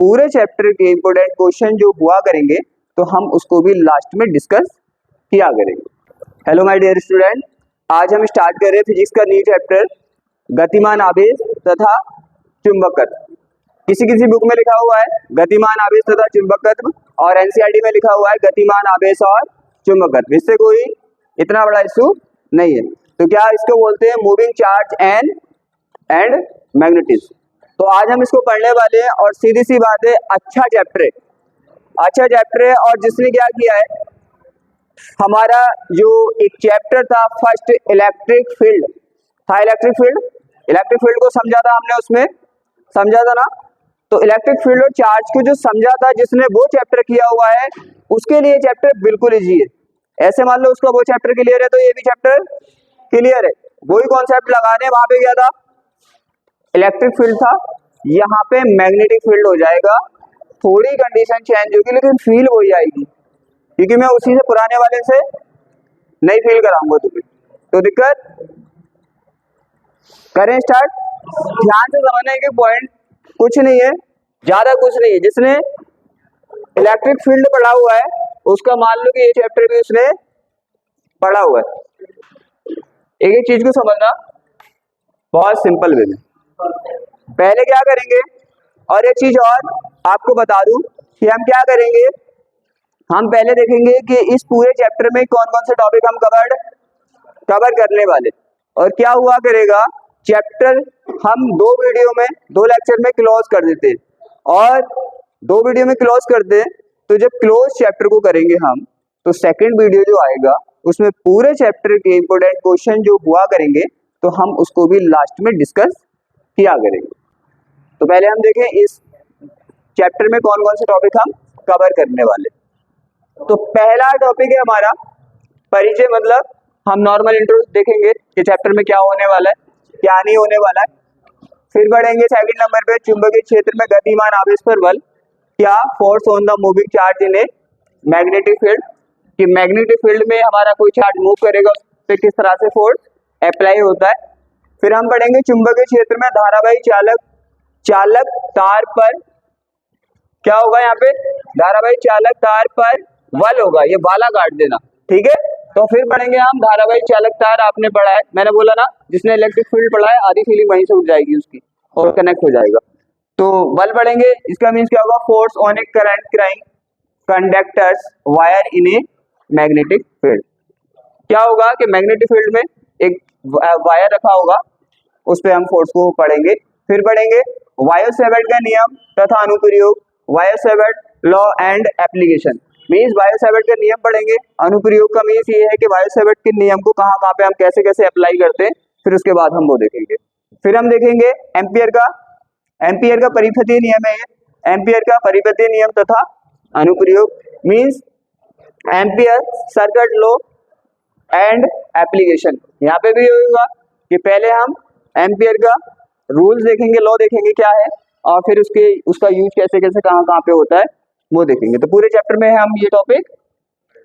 पूरे चैप्टर के important question जो हुआ करेंगे तो हम उसको भी लास्ट में डिस्कस किया करेंगे। हेलो माय डियर स्टूडेंट, आज हम स्टार्ट कर रहे हैं फिजिक्स का न्यू चैप्टर गतिमान आवेश तथा चुंबकत्व। किसी बुक में लिखा हुआ है गतिमान आवेश तथा चुंबकत्व और एनसीईआरटी में लिखा हुआ है गतिमान आवेश और चुंबकत्व। इससे कोई इतना बड़ा इशू नहीं है। तो क्या इसको बोलते हैं मूविंग चार्ज एंड मैग्नेटिज्म। तो आज हम इसको पढ़ने वाले हैं और सीधी सी बात है, अच्छा चैप्टर है। और जिसने क्या किया है, हमारा जो एक चैप्टर था फर्स्ट इलेक्ट्रिक फील्ड था, इलेक्ट्रिक फील्ड को समझा था हमने, उसमें समझा था ना। तो इलेक्ट्रिक फील्ड और चार्ज को जो समझा था, जिसने वो चैप्टर किया हुआ है उसके लिए चैप्टर बिल्कुल इजी है। ऐसे मान लो उसका वो चैप्टर क्लियर है तो ये भी चैप्टर क्लियर है। वही कॉन्सेप्ट लगाने, वहां पे क्या था, इलेक्ट्रिक फील्ड था, यहाँ पे मैग्नेटिक फील्ड हो जाएगा। थोड़ी कंडीशन चेंज होगी लेकिन फील हो जाएगी, क्योंकि मैं उसी से पुराने वाले से नहीं फील कराऊंगा तुम्हें। तो दिक्कत करें स्टार्ट। ध्यान से समझने के पॉइंट कुछ नहीं है, ज्यादा कुछ नहीं है। जिसने इलेक्ट्रिक फील्ड पढ़ा हुआ है उसका मान लो कि ये चैप्टर भी उसने पढ़ा हुआ है। एक एक चीज को समझना बहुत सिंपल वे में। पहले क्या करेंगे, और एक चीज और आपको बता दूं कि हम क्या करेंगे, हम पहले देखेंगे कि इस पूरे चैप्टर में कौन कौन से टॉपिक हम कवर करने वाले। और क्या हुआ करेगा, चैप्टर हम दो लेक्चर में क्लोज कर देते हैं, और 2 वीडियो में क्लोज करते हैं। तो जब क्लोज चैप्टर को करेंगे हम, तो सेकंड वीडियो जो आएगा उसमें पूरे चैप्टर के इंपोर्टेंट क्वेश्चन जो हुआ करेंगे तो हम उसको भी लास्ट में डिस्कस किया करेंगे। तो पहले हम देखें इस चैप्टर में कौन कौन से टॉपिक हम कवर करने वाले। तो पहला टॉपिक है हमारा परिचय, मतलब हम नॉर्मल इंट्रो देखेंगे कि चैप्टर में क्या होने वाला है, क्या नहीं होने वाला है। फिर बढ़ेंगे सेकंड नंबर पे चुंबकीय क्षेत्र में गतिमान आवेश पर बल, क्या force on the moving charge in a magnetic field, कि मैग्नेटिक फील्ड में हमारा कोई चार्ज मूव करेगा तो किस तरह से फोर्स अप्लाई होता है। फिर हम पढ़ेंगे चुंबकीय क्षेत्र में धारावाही चालक तार पर क्या होगा, यहाँ पे धारावाही चालक तार पर बल होगा, ये वाला काट देना, ठीक है। तो फिर पढ़ेंगे हम धारावाही चालक तार, आपने पढ़ा है, मैंने बोला ना, जिसने इलेक्ट्रिक फील्ड पढ़ा है आधी फीलिंग वहीं से उठ जाएगी उसकी और कनेक्ट हो जाएगा। तो बल पढ़ेंगे, इसका मीन्स क्या होगा, force on A current crying conductors wire in a magnetic field. क्या होगा कि मैग्नेटिक फील्ड में एक वायर रखा होगा, उस पर हम फोर्स को पढ़ेंगे। फिर पढ़ेंगे वायो-सेवर्ट का नियम तथा अनुप्रयोग, वायो-सेवर्ट लॉ एंड एप्लीकेशन, मीन्स वायो-सेवर्ट का नियम पढ़ेंगे। अनुप्रयोग का मीन्स ये है कि वायो-सेवर्ट के नियम को कहाँ कहाँ पे हम कैसे कैसे अप्लाई करते हैं, फिर उसके बाद हम वो देखेंगे। फिर हम देखेंगे एम्पियर का परिपथीय नियम है, एम्पियर का परिपथीय नियम तथा अनुप्रयोग, means ampere circuit law and application. यहाँ पे भी होगा कि पहले हम एम्पियर का रूल्स देखेंगे, लॉ देखेंगे क्या है, और फिर उसका यूज कैसे कैसे कहाँ कहाँ पे होता है वो देखेंगे। तो पूरे चैप्टर में हम ये टॉपिक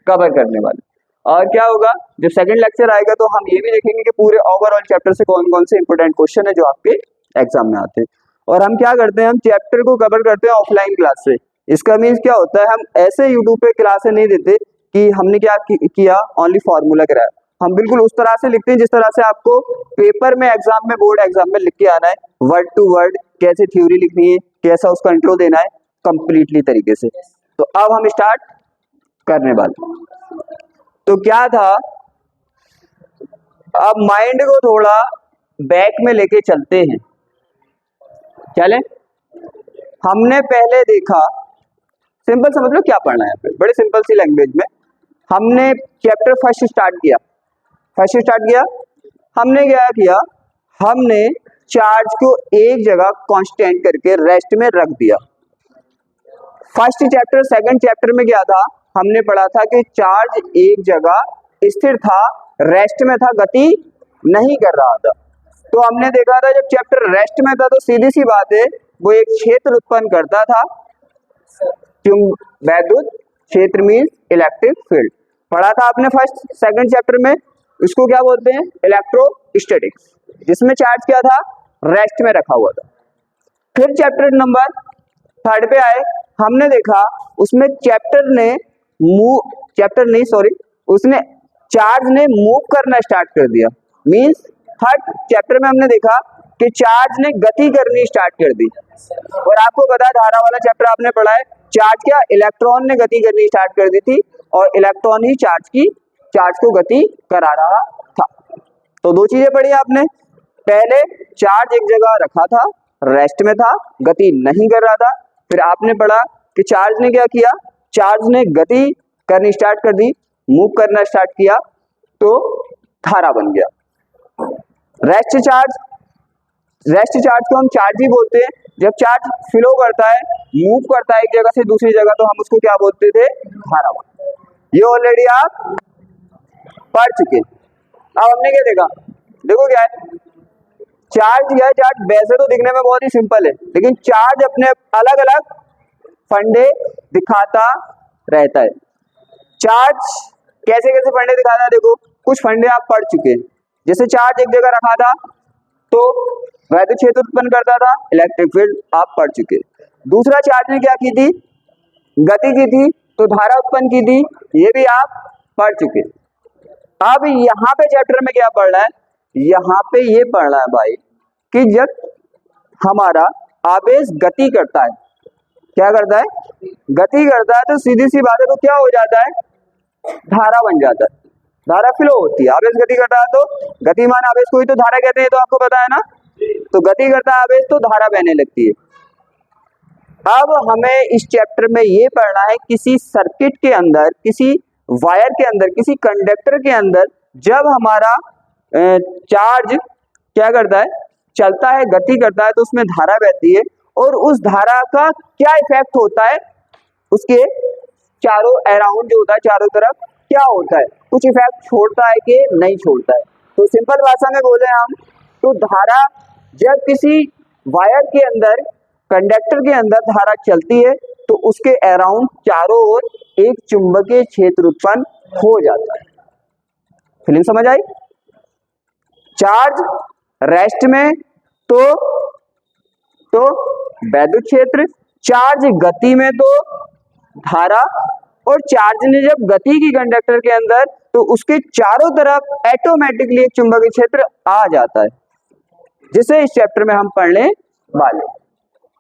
कवर करने वाले। और क्या होगा, जब सेकंड लेक्चर आएगा तो हम ये भी देखेंगे कि पूरे ओवरऑल चैप्टर से कौन कौन से इंपोर्टेंट क्वेश्चन है जो आपके एग्जाम में आते हैं। और हम क्या करते हैं, हम चैप्टर को कवर करते हैं ऑफलाइन क्लास से। इसका मीन्स क्या होता है, हम ऐसे यूट्यूब पे क्लासें नहीं देते कि हमने क्या किया, ओनली फॉर्मूला कराया। हम बिल्कुल उस तरह से लिखते हैं जिस तरह से आपको पेपर में एग्जाम में, बोर्ड एग्जाम में लिख के आना है, वर्ड टू वर्ड, कैसे थ्योरी लिखनी है, कैसा उसका इंट्रो देना है, कंप्लीटली तरीके से। तो अब हम स्टार्ट करने वाले। तो क्या था, अब माइंड को थोड़ा बैक में लेके चलते हैं, चले। हमने पहले देखा, सिंपल समझ लो क्या पढ़ना है यहाँ पे, बड़े सिंपल सी लैंग्वेज में। हमने चैप्टर फर्स्ट स्टार्ट किया, हमने क्या किया, हमने चार्ज को एक जगह कांस्टेंट करके रेस्ट में रख दिया। फर्स्ट चैप्टर सेकंड चैप्टर में क्या था, हमने पढ़ा था कि चार्ज एक जगह स्थिर था, रेस्ट में था, गति नहीं कर रहा था। तो हमने देखा था जब चैप्टर रेस्ट में था तो सीधी सी बात है वो एक क्षेत्र उत्पन्न करता था, वैद्युत क्षेत्र मीन्स इलेक्ट्रिक फील्ड। पढ़ा था आपने फर्स्ट सेकंड चैप्टर में, इसको क्या बोलते हैं, इलेक्ट्रोस्टैटिक्स, जिसमें चार्ज क्या था, रेस्ट में रखा हुआ था। फिर चैप्टर नंबर थर्ड पे आए, हमने देखा उसमें उसने चार्ज ने मूव करना स्टार्ट कर दिया। मींस थर्ड चैप्टर में हमने देखा कि चार्ज ने गति करनी स्टार्ट कर दी। और आपको पता है धारा वाला चैप्टर आपने पढ़ा है, चार्ज क्या, इलेक्ट्रॉन ने गति करनी स्टार्ट कर दी थी और इलेक्ट्रॉन ही चार्ज को गति करा रहा था। तो दो चीजें पढ़ी आपने, पहले चार्ज एक जगह रखा था, रेस्ट में था, गति नहीं कर रहा था। फिर आपने पढ़ा कि चार्ज ने क्या किया, चार्ज ने गति करनी स्टार्ट कर दी, मूव करना स्टार्ट किया, तो धारा बन गया। रेस्ट चार्ज को हम चार्ज ही बोलते हैं। जब चार्ज फ्लो करता है, मूव करता है एक जगह से दूसरी जगह, तो हम उसको क्या बोलते थे, धारा। ये ऑलरेडी आप पढ़ चुके। अब हमने क्या देखा, देखो क्या है, चार्ज वैसे तो दिखने में बहुत ही सिंपल है, लेकिन चार्ज अपने अलग अलग फंडे दिखाता रहता है। चार्ज कैसे कैसे फंडे दिखाता है, देखो कुछ फंडे आप पढ़ चुके हैं। जैसे चार्ज एक जगह रखा था तो वैद्युत क्षेत्र उत्पन्न करता था, इलेक्ट्रिक फील्ड आप पढ़ चुके। दूसरा, चार्ज ने क्या की थी, गति की थी, तो धारा उत्पन्न की थी, ये भी आप पढ़ चुके। अब यहाँ पे चैप्टर में क्या पढ़ रहा है, यहाँ पे ये पढ़ रहा है भाई कि जब हमारा आवेश गति करता है, क्या करता है, गति करता है, तो सीधी सी बात है, तो क्या हो जाता है, धारा बन जाता है, धारा फ्लो होती है। आवेश गति करता है तो गतिमान आवेश को ही तो धारा कहते हैं, तो आपको पता है ना। तो गति करता है आवेश तो धारा बहने लगती है। अब हमें इस चैप्टर में ये पढ़ना है, किसी सर्किट के अंदर, किसी वायर के अंदर, किसी कंडक्टर के अंदर जब हमारा चार्ज क्या करता है, चलता है, गति करता है, तो उसमें धारा बहती है, और उस धारा का क्या इफेक्ट होता है, उसके चारों अराउंड जो होता है, चारों तरफ क्या होता है, कुछ इफेक्ट छोड़ता है कि नहीं छोड़ता है। तो सिंपल भाषा में बोले हम तो धारा, जब किसी वायर के अंदर, कंडक्टर के अंदर धारा चलती है, तो उसके अराउंड चारों ओर एक चुंबकीय क्षेत्र उत्पन्न हो जाता है। फीलिंग समझ आई। चार्ज रेस्ट में तो वैद्युत क्षेत्र, चार्ज गति में तो धारा, और चार्ज ने जब गति की कंडक्टर के अंदर, तो उसके चारों तरफ ऑटोमेटिकली एक चुंबकीय क्षेत्र आ जाता है, जिसे इस चैप्टर में हम पढ़ने वाले।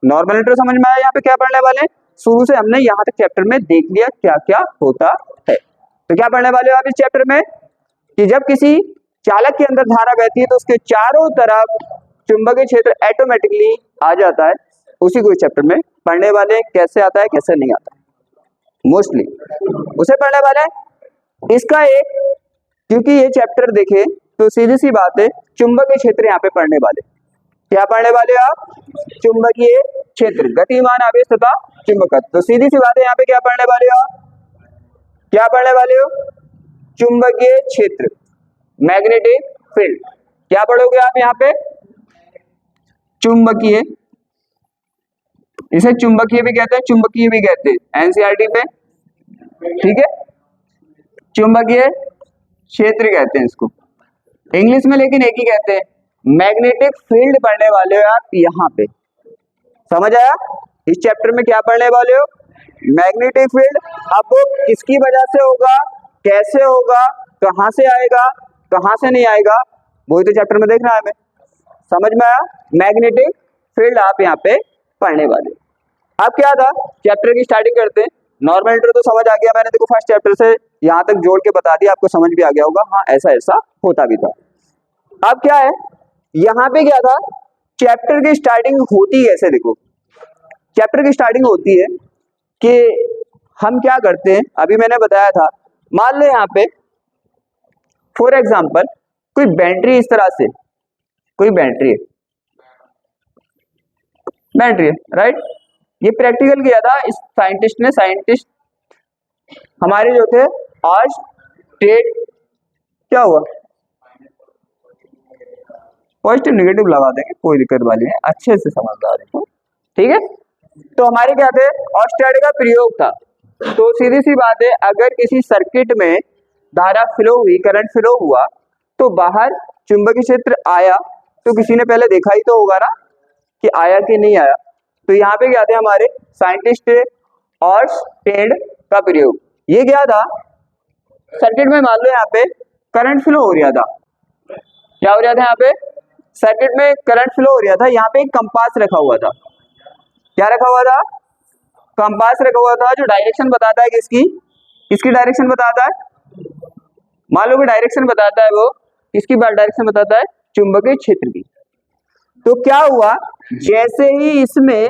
नॉर्मल इंट्रो समझ में आया, यहाँ पे क्या पढ़ने वाले, शुरू से हमने यहाँ तक चैप्टर में देख लिया क्या क्या होता है। तो क्या पढ़ने वाले हो आप इस चैप्टर में, कि जब किसी चालक के अंदर धारा बहती है, तो उसके चारों तरफ चुंबकीय क्षेत्र ऑटोमेटिकली आ जाता है। उसी को इस चैप्टर में पढ़ने वाले, कैसे आता है कैसे नहीं आता, मोस्टली उसे पढ़ने वाले हैं। इसका एक, क्योंकि ये चैप्टर देखे तो सीधी सी बात है, चुंबकीय क्षेत्र यहाँ पे पढ़ने वाले। क्या पढ़ने वाले हो आप, चुंबकीय क्षेत्र, गतिमान आवेश तथा चुंबकत्व। तो सीधी सी बात है, यहाँ पे क्या पढ़ने वाले हो आप, क्या पढ़ने वाले हो, चुंबकीय क्षेत्र, मैग्नेटिक फील्ड। क्या पढ़ोगे आप यहाँ पे, चुंबकीय, इसे चुंबकीय भी कहते हैं, चुंबकीय भी कहते हैं एनसीईआरटी पे, ठीक है। चुंबकीय क्षेत्र कहते हैं इसको इंग्लिश में, लेकिन एक ही कहते हैं। मैग्नेटिक फील्ड पढ़ने वाले हो आप यहाँ पे, समझ आया। इस चैप्टर में क्या पढ़ने वाले हो, मैग्नेटिक फील्ड। अब वो किसकी वजह से होगा, कैसे होगा, कहां से आएगा, कहां से नहीं आएगा, वही तो चैप्टर में देखना है हमें। समझ में आया, मैग्नेटिक फील्ड आप यहाँ पे पढ़ने वाले। अब क्या था, चैप्टर की स्टार्टिंग करते हैं। नॉर्मल इंट्रो तो समझ आ गया, मैंने देखो फर्स्ट चैप्टर से यहाँ तक जोड़ के बता दिया, आपको समझ भी आ गया होगा, हाँ ऐसा ऐसा होता भी था। अब क्या है, यहाँ पे क्या था, चैप्टर की स्टार्टिंग होती है ऐसे, देखो चैप्टर की स्टार्टिंग होती है कि हम क्या करते हैं, अभी मैंने बताया था, मान लो यहाँ पे फॉर एग्जाम्पल कोई बैटरी, इस तरह से कोई बैटरी है, राइट। ये प्रैक्टिकल किया था इस साइंटिस्ट हमारे जो थे, आज स्टेट क्या हुआ, पॉजिटिव नेगेटिव लगा देंगे, कोई दिक्कत वाली नहीं, अच्छे से समझदार है, ठीक है। तो हमारे क्या थे, ऑस्टेड का प्रयोग था। तो सीधी सी बात है, अगर किसी सर्किट में धारा फ्लो हुई, करंट फ्लो हुआ, तो बाहर चुंबकीय क्षेत्र आया, तो किसी ने पहले देखा ही तो होगा ना कि आया कि नहीं आया। तो यहाँ पे क्या थे हमारे साइंटिस्ट और स्टेड का प्रयोग। ये क्या था, सर्किट में मान लो यहाँ पे करंट फ्लो हो रहा था, क्या हो रहा था यहाँ पे सर्किट में करंट फ्लो हो रहा था। यहाँ पे एक कंपास रखा हुआ था, क्या रखा हुआ था, कंपास रखा हुआ था जो डायरेक्शन बताता है किसकी डायरेक्शन बताता है, मान लो कि डायरेक्शन बताता है वो किसकी डायरेक्शन बताता है, चुंबकीय क्षेत्र की। तो क्या हुआ, जैसे ही इसमें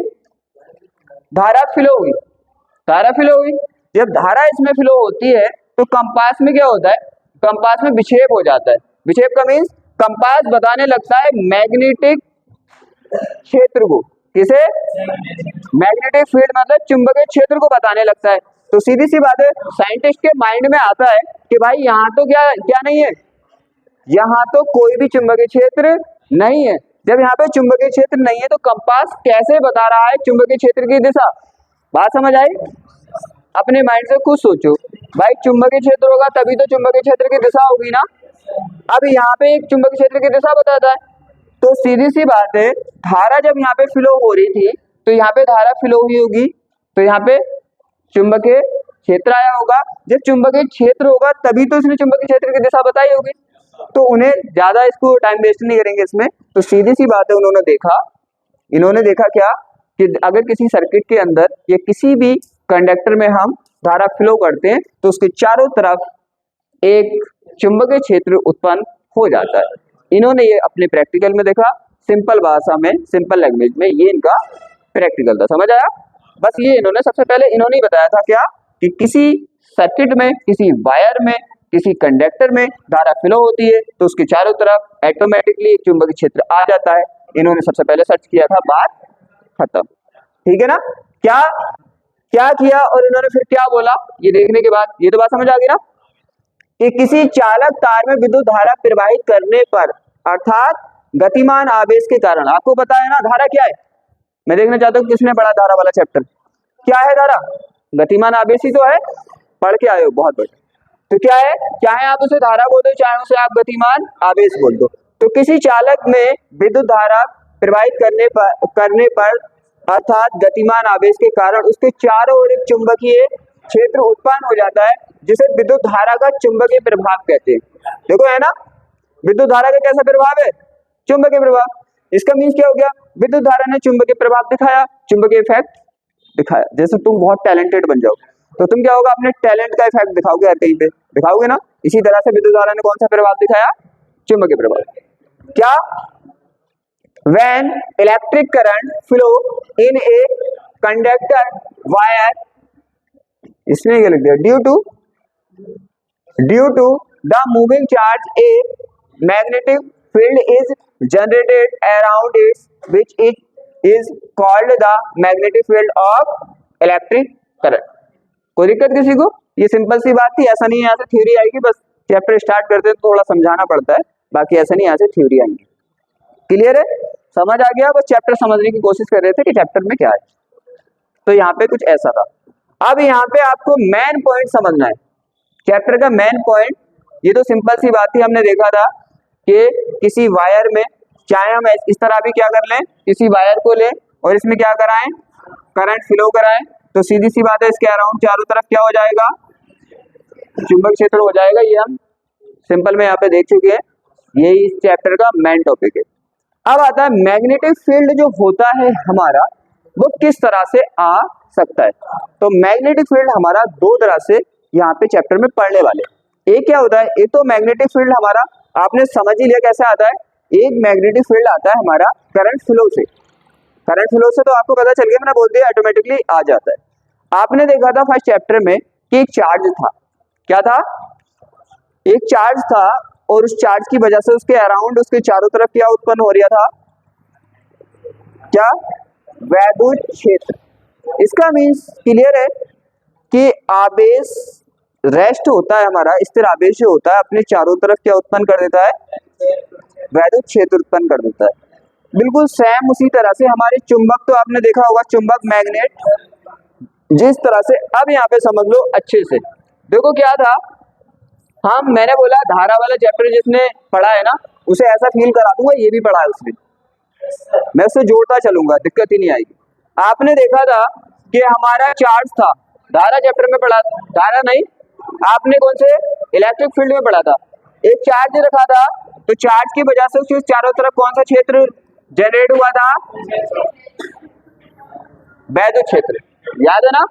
धारा फ्लो हुई, जब धारा इसमें फ्लो होती है तो कंपास में क्या होता है, कंपास में विक्षेप हो जाता है। विक्षेप का मीन्स कंपास बताने लगता है मैग्नेटिक क्षेत्र को, किसे, मैग्नेटिक फील्ड मतलब चुंबकीय क्षेत्र को बताने लगता है। तो सीधी सी बात है, साइंटिस्ट के माइंड में आता है कि भाई यहाँ तो क्या नहीं है, यहाँ तो कोई भी चुंबकीय क्षेत्र नहीं है। जब यहाँ पे चुंबकीय क्षेत्र नहीं है तो कंपास कैसे बता रहा है चुंबकीय क्षेत्र की दिशा, बात समझ आई। अपने माइंड से खुद सोचो, भाई चुंबकीय क्षेत्र होगा तभी तो चुंबकीय क्षेत्र की दिशा होगी ना। अब यहाँ पे एक चुंबकीय क्षेत्र की दिशा बताता है, तो सीधी सी बात है, धारा जब यहाँ पे फ्लो हो रही थी तो यहाँ पे धारा फ्लो हुई होगी, तो यहाँ पे चुंबकीय क्षेत्र आया होगा। जब चुंबकीय क्षेत्र होगा तभी तो इसने चुंबकीय क्षेत्र की दिशा बताई होगी। तो उन्हें ज्यादा इसको टाइम वेस्ट नहीं करेंगे इसमें, तो सीधी सी बात है, इन्होंने देखा क्या कि अगर किसी सर्किट के अंदर या किसी भी कंडक्टर में हम धारा फ्लो करते हैं तो उसके चारों तरफ एक चुंबकीय क्षेत्र उत्पन्न हो जाता है। इन्होंने ये अपने प्रैक्टिकल में देखा, सिंपल भाषा में, सिंपल लैंग्वेज में, ये इनका प्रैक्टिकल था, समझ आया। बस ये इन्होंने सबसे पहले इन्होंने बताया था क्या कि किसी सर्किट में, किसी वायर में, किसी कंडक्टर में धारा फ्लो होती है तो उसके चारों तरफ ऑटोमेटिकली एक चुंबकीय क्षेत्र आ जाता है। इन्होंने सबसे पहले सर्च किया था, बात खत्म, ठीक है ना। क्या किया और इन्होंने फिर क्या बोला, ये देखने के बाद ये तो बात समझ आ गई ना कि किसी चालक तार में विद्युत धारा प्रवाहित करने पर अर्थात गतिमान आवेश के कारण, आपको पता है ना धारा क्या है, मैं देखना चाहता हूँ किसने पढ़ा धारा वाला चैप्टर, क्या है धारा, गतिमान आवेश ही तो है, पढ़ के आए हो, बहुत बढ़िया। तो क्या है, चाहे आप उसे धारा बोल दो, चाहे उसे आप गतिमान आवेश बोल दो। तो किसी चालक में विद्युत धारा प्रवाहित करने पर अर्थात गतिमान आवेश के कारण उसके चारों ओर एक चुंबकीय क्षेत्र उत्पन्न हो जाता है, जिसे विद्युत धारा का चुंबकीय प्रभाव कहते हैं। देखो है ना, विद्युत धारा का कैसा प्रभाव है, चुंबकीय प्रभाव। इसका मीन्स क्या हो गया, विद्युत धारा ने चुंबकीय प्रभाव दिखाया, चुंबकीय इफेक्ट दिखाया। जैसे तुम बहुत टैलेंटेड बन जाओ तो तुम क्या होगा, अपने टैलेंट का इफेक्ट दिखाओगे, हर कहीं पे दिखाओगे ना। इसी तरह से विद्युत धारा ने कौन सा प्रभाव दिखाया, चुंबकीय प्रभाव। क्या, when electric current flow in a conductor wire, इसमें क्या लिख दिया, due to the moving charge a magnetic field is generated around it which it is called the magnetic field of electric current। कोई दिक्कत किसी को, ये सिंपल सी बात थी, ऐसा नहीं है यहाँ से थ्योरी आएगी, बस चैप्टर स्टार्ट करते हैं तो थोड़ा समझाना पड़ता है, बाकी ऐसा नहीं यहाँ से थ्योरी आएंगी। क्लियर है, समझ आ गया, बस चैप्टर समझने की कोशिश कर रहे थे कि चैप्टर में क्या है। तो यहाँ पे कुछ ऐसा था। अब यहाँ पे आपको मेन पॉइंट समझना है, चैप्टर का मेन पॉइंट। ये तो सिंपल सी बात थी, हमने देखा था कि किसी वायर में, चाहे हम इस तरह भी क्या कर लें, किसी वायर को लें और इसमें क्या कराएं, करंट फ्लो कराएं, तो सीधी सी बात है, इसके अराउंड चारों तरफ क्या हो जाएगा, चुंबक क्षेत्र हो जाएगा। ये हम सिंपल में यहाँ पे देख चुके हैं, यही इस चैप्टर का मेन टॉपिक है। अब आता है मैग्नेटिक फील्ड जो होता है हमारा, वो किस तरह से आ सकता है। तो मैग्नेटिक फील्ड हमारा दो तरह से यहाँ पे चैप्टर में पढ़ने वाले। एक क्या होता है, एक तो मैग्नेटिक फील्ड हमारा आपने समझ ही लिया कैसे आता है। एक मैग्नेटिक फील्ड आता है हमारा करंट फ्लो से, करंट फ्लो से तो आपको पता चल गया, मैंने बोल दिया ऑटोमेटिकली आ जाता है। आपने देखा था फर्स्ट चैप्टर में कि एक चार्ज था, क्या था, एक चार्ज था और उस चार्ज की वजह से उसके अराउंड, उसके चारों तरफ क्या उत्पन्न हो रहा था, क्या, वैद्युत क्षेत्र। इसका मीन्स क्लियर है कि आवेश रेस्ट होता है हमारा, स्थिर आवेश जो होता है अपने चारों तरफ क्या उत्पन्न कर देता है, वैद्युत क्षेत्र उत्पन्न कर देता है। बिल्कुल सेम उसी तरह से हमारे चुंबक, तो आपने देखा होगा चुंबक मैग्नेट, जिस तरह से, अब यहाँ पे समझ लो अच्छे से, देखो क्या था, हम, मैंने बोला धारा वाला चैप्टर जिसने पढ़ा है ना उसे ऐसा फील करा दूंगा ये भी पढ़ा है उसने, मैं उससे जोड़ता चलूंगा, दिक्कत ही नहीं आएगी। आपने देखा था कि हमारा चार्ज था, धारा चैप्टर में पढ़ा, धारा नहीं, आपने कौन से इलेक्ट्रिक फील्ड में पढ़ा था, एक चार्ज रखा था, तो चार्ज की वजह से उसके चारों तरफ कौन सा क्षेत्र जनरेट हुआ था, वैद्युत क्षेत्र, याद है ना।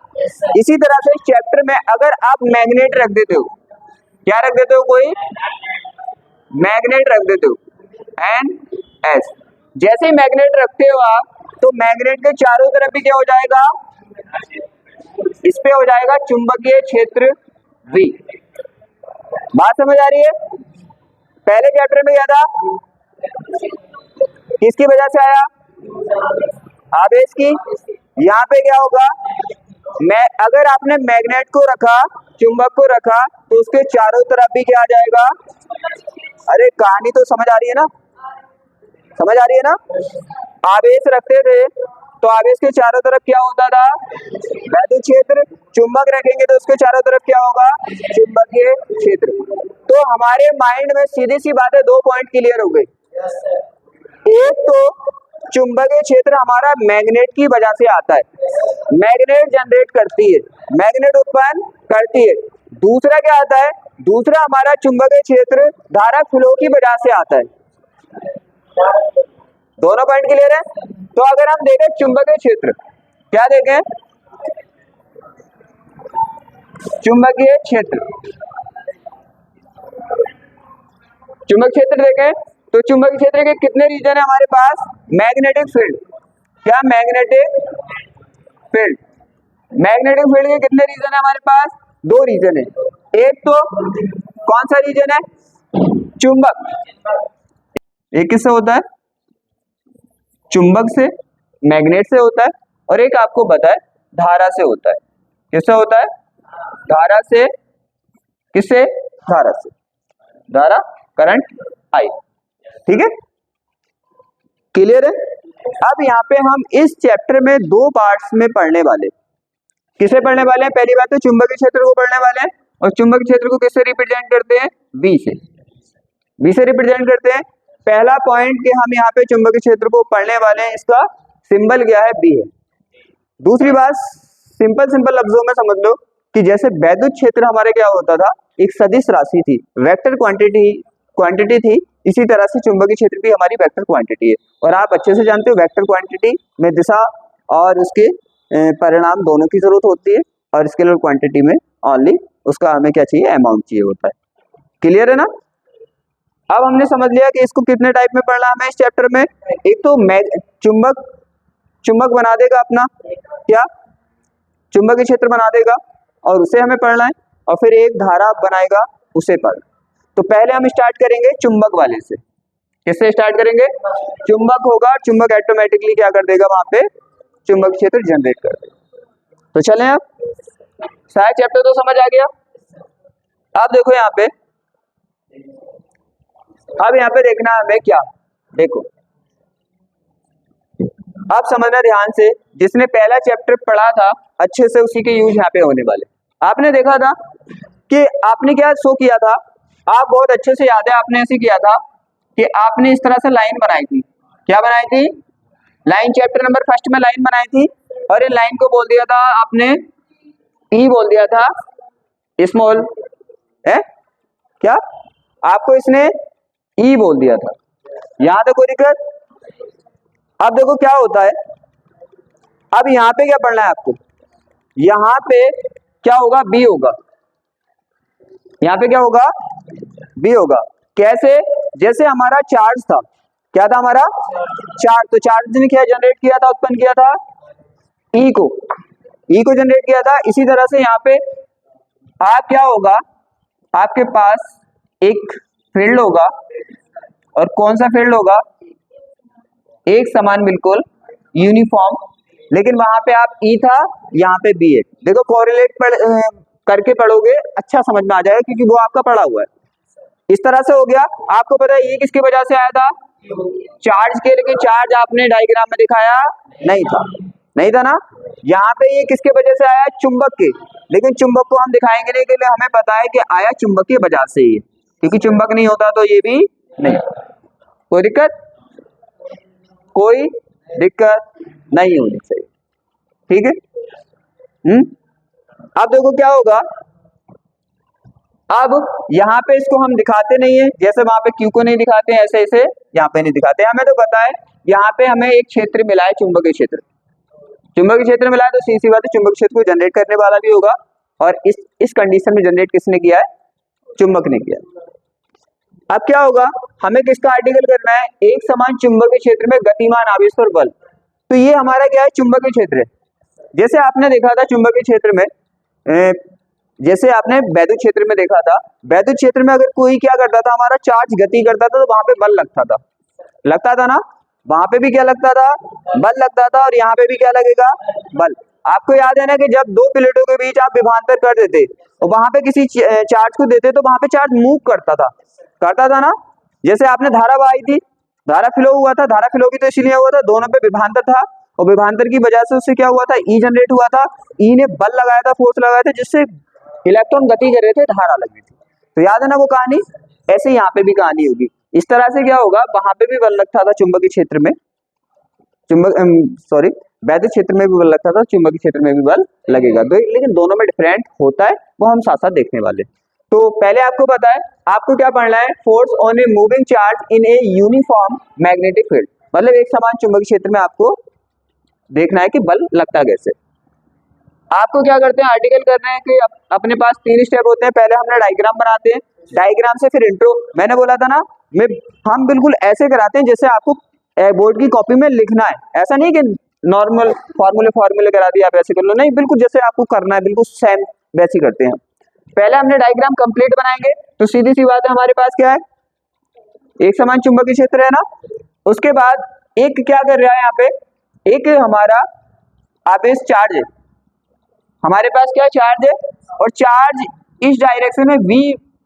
इसी तरह से इस चैप्टर में अगर आप मैग्नेट रख देते हो, क्या रख देते हो, कोई मैग्नेट रख देते हो, NS, जैसे ही मैग्नेट रखते हो आप, तो मैग्नेट के चारों तरफ भी क्या हो जाएगा, इस पे हो जाएगा चुंबकीय क्षेत्र V। बात समझ आ रही है। पहले चैप्टर में क्या था, किसकी वजह से आया, आवेश की। यहाँ पे क्या होगा, मैं अगर आपने मैग्नेट को रखा, चुंबक को रखा, तो उसके चारों तरफ भी क्या आ जाएगा, अरे कहानी तो समझ आ रही है ना, समझ आ रही है ना। आवेश रखते थे तो आवेश के चारों तरफ क्या होता था, वैद्युत क्षेत्र। चुंबक रखेंगे तो उसके चारों तरफ क्या होगा, चुंबकीय क्षेत्र। तो हमारे माइंड में सीधी सी बात है, 2 पॉइंट क्लियर हो गए। एक तो चुंबकीय क्षेत्र हमारा मैग्नेट की वजह से आता है, मैग्नेट जनरेट करती है, मैग्नेट उत्पन्न करती है। दूसरा क्या आता है, दूसरा हमारा चुंबकीय क्षेत्र धारा फ्लो की वजह से आता है। दोनों पॉइंट क्लियर है। तो अगर हम देखें चुंबकीय क्षेत्र, क्या देखें, चुंबकीय क्षेत्र, चुंबक क्षेत्र देखें तो चुंबकीय क्षेत्र के कितने रीजन है हमारे पास, मैग्नेटिक फील्ड, क्या मैग्नेटिक फील्ड, मैग्नेटिक फील्ड के कितने रीजन है हमारे पास, 2 रीजन है। एक तो कौन सा रीजन है, चुंबक, एक किससे होता है, चुंबक से, मैग्नेट से होता है, और एक आपको पता है धारा से होता है। किससे होता है, धारा से, किससे, धारा से, धारा, करंट, आई, ठीक है, क्लियर है। अब यहाँ पे हम इस चैप्टर में 2 पार्ट्स में पढ़ने वाले, किसे पढ़ने वाले हैं, पहली बात तो चुंबकीय क्षेत्र को पढ़ने वाले हैं, और चुंबकीय क्षेत्र को किससे रिप्रेजेंट करते हैं, V से, V से रिप्रेजेंट करते हैं। पहला पॉइंट कि हम यहाँ पे चुंबकीय क्षेत्र को पढ़ने वाले हैं, इसका सिंबल क्या है, B है। दूसरी बात, सिंपल लफ्जों में समझ लो कि जैसे वैद्युत क्षेत्र हमारे क्या होता था, एक सदिश राशि थी, वेक्टर क्वांटिटी थी, इसी तरह से चुंबकीय क्षेत्र भी हमारी वेक्टर क्वांटिटी है। और आप अच्छे से जानते हो वेक्टर क्वांटिटी में दिशा और उसके परिणाम दोनों की जरूरत होती है, और स्केलर क्वांटिटी में ओनली उसका हमें क्या चाहिए, अमाउंट चाहिए होता है। क्लियर है ना। अब हमने समझ लिया कि इसको कितने टाइप में पढ़ना हमें इस चैप्टर में। एक तो चुंबक बना देगा अपना, क्या चुंबकीय क्षेत्र बना देगा, और उसे हमें पढ़ना है, और फिर एक धारा बनाएगा, उसे पढ़ना। तो पहले हम स्टार्ट करेंगे चुंबक वाले से। किससे स्टार्ट करेंगे, चुंबक होगा, चुंबक ऑटोमेटिकली क्या कर देगा, वहां पे चुंबक क्षेत्र जनरेट कर देगा। तो चलें, अब सारा चैप्टर तो समझ आ गया। अब देखो यहाँ पे, अब यहाँ पे देखना हमें क्या, देखो आप समझना ध्यान से, जिसने पहला चैप्टर पढ़ा था अच्छे से उसी के यूज यहाँ पे होने वाले। आपने देखा था कि आपने क्या शो किया था, आप बहुत अच्छे से याद है, आपने ऐसे किया था कि आपने इस तरह से लाइन बनाई थी, क्या बनाई थी, लाइन, चैप्टर नंबर फर्स्ट में लाइन बनाई थी, और ये लाइन को बोल दिया था आपने, ई बोल दिया था, स्मॉल है क्या, आपको इसने ई बोल दिया था, यहां तक कोई दिक्कत। अब देखो क्या होता है, अब यहाँ पे क्या पढ़ना है आपको, यहाँ पे क्या होगा, बी होगा, यहाँ पे क्या होगा, बी होगा। कैसे, जैसे हमारा चार्ज था, क्या था हमारा चार्ज, तो चार्ज ने क्या जनरेट किया था, उत्पन्न किया था, ई को जनरेट किया था। इसी तरह से यहाँ पे आप क्या होगा, आपके पास एक फील्ड होगा, और कौन सा फील्ड होगा, एक समान, बिल्कुल यूनिफॉर्म, लेकिन वहां पे आप ई था, यहाँ पे बी है। देखो कोरिलेट करके पढ़ोगे, अच्छा समझ में आ जाएगा, क्योंकि वो आपका पढ़ा हुआ है। इस तरह से हो गया। आपको पता है ये किसकी वजह से आया था, चार्ज के, लेकिन चार्ज आपने डायग्राम में दिखाया नहीं था ना। यहाँ पे ये किसके वजह से आया, चुंबक के, लेकिन चुंबक को हम दिखाएंगे नहीं, के लिए हमें पता है कि आया चुंबक की वजह से ही, क्योंकि चुंबक नहीं होता तो ये भी नहीं। कोई दिक्कत नहीं होनी चाहिए। ठीक है। अब देखो क्या होगा, अब यहाँ पे इसको हम दिखाते नहीं है, जैसे वहां पे क्यू को नहीं दिखाते हैं ऐसे ऐसे यहाँ पे नहीं दिखाते हैं। हमें तो पता है यहाँ पे हमें एक क्षेत्र मिला है, चुंबकीय क्षेत्र। चुंबकीय क्षेत्र मिला है तो सीधी सी बात है, चुंबकीय क्षेत्र को जनरेट करने वाला भी होगा, और इस कंडीशन में जनरेट किसने किया है, चुंबक ने किया। अब क्या होगा, हमें किसका आर्टिकल करना है, एक समान चुंबकीय क्षेत्र में गतिमान आवेश पर बल। तो ये हमारा क्या है, चुंबकीय क्षेत्र है। जैसे आपने देखा था चुंबकीय क्षेत्र में, जैसे आपने वैद्युत क्षेत्र में देखा था, वैद्युत क्षेत्र में अगर कोई क्या करता था, हमारा चार्ज गति करता था तो वहां पे बल लगता था ना, वहां पे भी क्या लगता था, बल लगता था, और यहाँ पे भी क्या लगेगा, बल। आपको याद है ना कि जब दो प्लेटों के बीच आप विभवांतर कर देते और वहां पे किसी चार्ज को देते तो वहां पे चार्ज मूव करता था ना। जैसे आपने धारा बहाई थी, धारा फ्लो हुआ था, धारा फ्लो भी तो इसीलिए हुआ था, दोनों पे विभवांतर था, और विभवांतर की वजह से उससे क्या हुआ था, ई जनरेट हुआ था। ई ने बल लगाया था, फोर्स लगाया था, जिससे इलेक्ट्रॉन गति कर रहे थे, धारा लग रही थी। तो याद है ना वो कहानी, ऐसे यहाँ पे भी कहानी होगी। इस तरह से क्या होगा, वहां पे भी बल लगता था चुंबकीय क्षेत्र में, वैद्युत क्षेत्र में भी बल लगता था, चुंबकीय क्षेत्र में भी बल लगेगा। तो लेकिन दोनों में डिफरेंट होता है, वो हम साथ साथ देखने वाले। तो पहले आपको पता है, आपको क्या पढ़ना है, force on a moving charge in A uniform magnetic field, मतलब एक समान चुंबकीय क्षेत्र में आपको देखना है कि बल लगता कैसे। आपको क्या करते हैं, आर्टिकल करना है कि अपने पास 3 स्टेप होते हैं। पहले हमने डायग्राम बनाते हैं, डायग्राम से फिर इंट्रो। मैंने बोला था ना, हम बिल्कुल ऐसे कराते हैं जैसे आपको बोर्ड की कॉपी में लिखना है। ऐसा नहीं कि नॉर्मल फॉर्मूले करा दिए आप ऐसे कर लो, नहीं, बिल्कुल जैसे आपको करना है, बिल्कुल सेम वैसे करते हैं। पहले हमने डायग्राम कंप्लीट बनाएंगे, तो सीधी सी बात है, हमारे पास क्या है, एक समान चुंबकीय क्षेत्र है ना। उसके बाद एक क्या कर रहा है, यहाँ पे एक हमारा आवेश चार्ज है, हमारे पास क्या चार्ज है, और चार्ज इस डायरेक्शन में v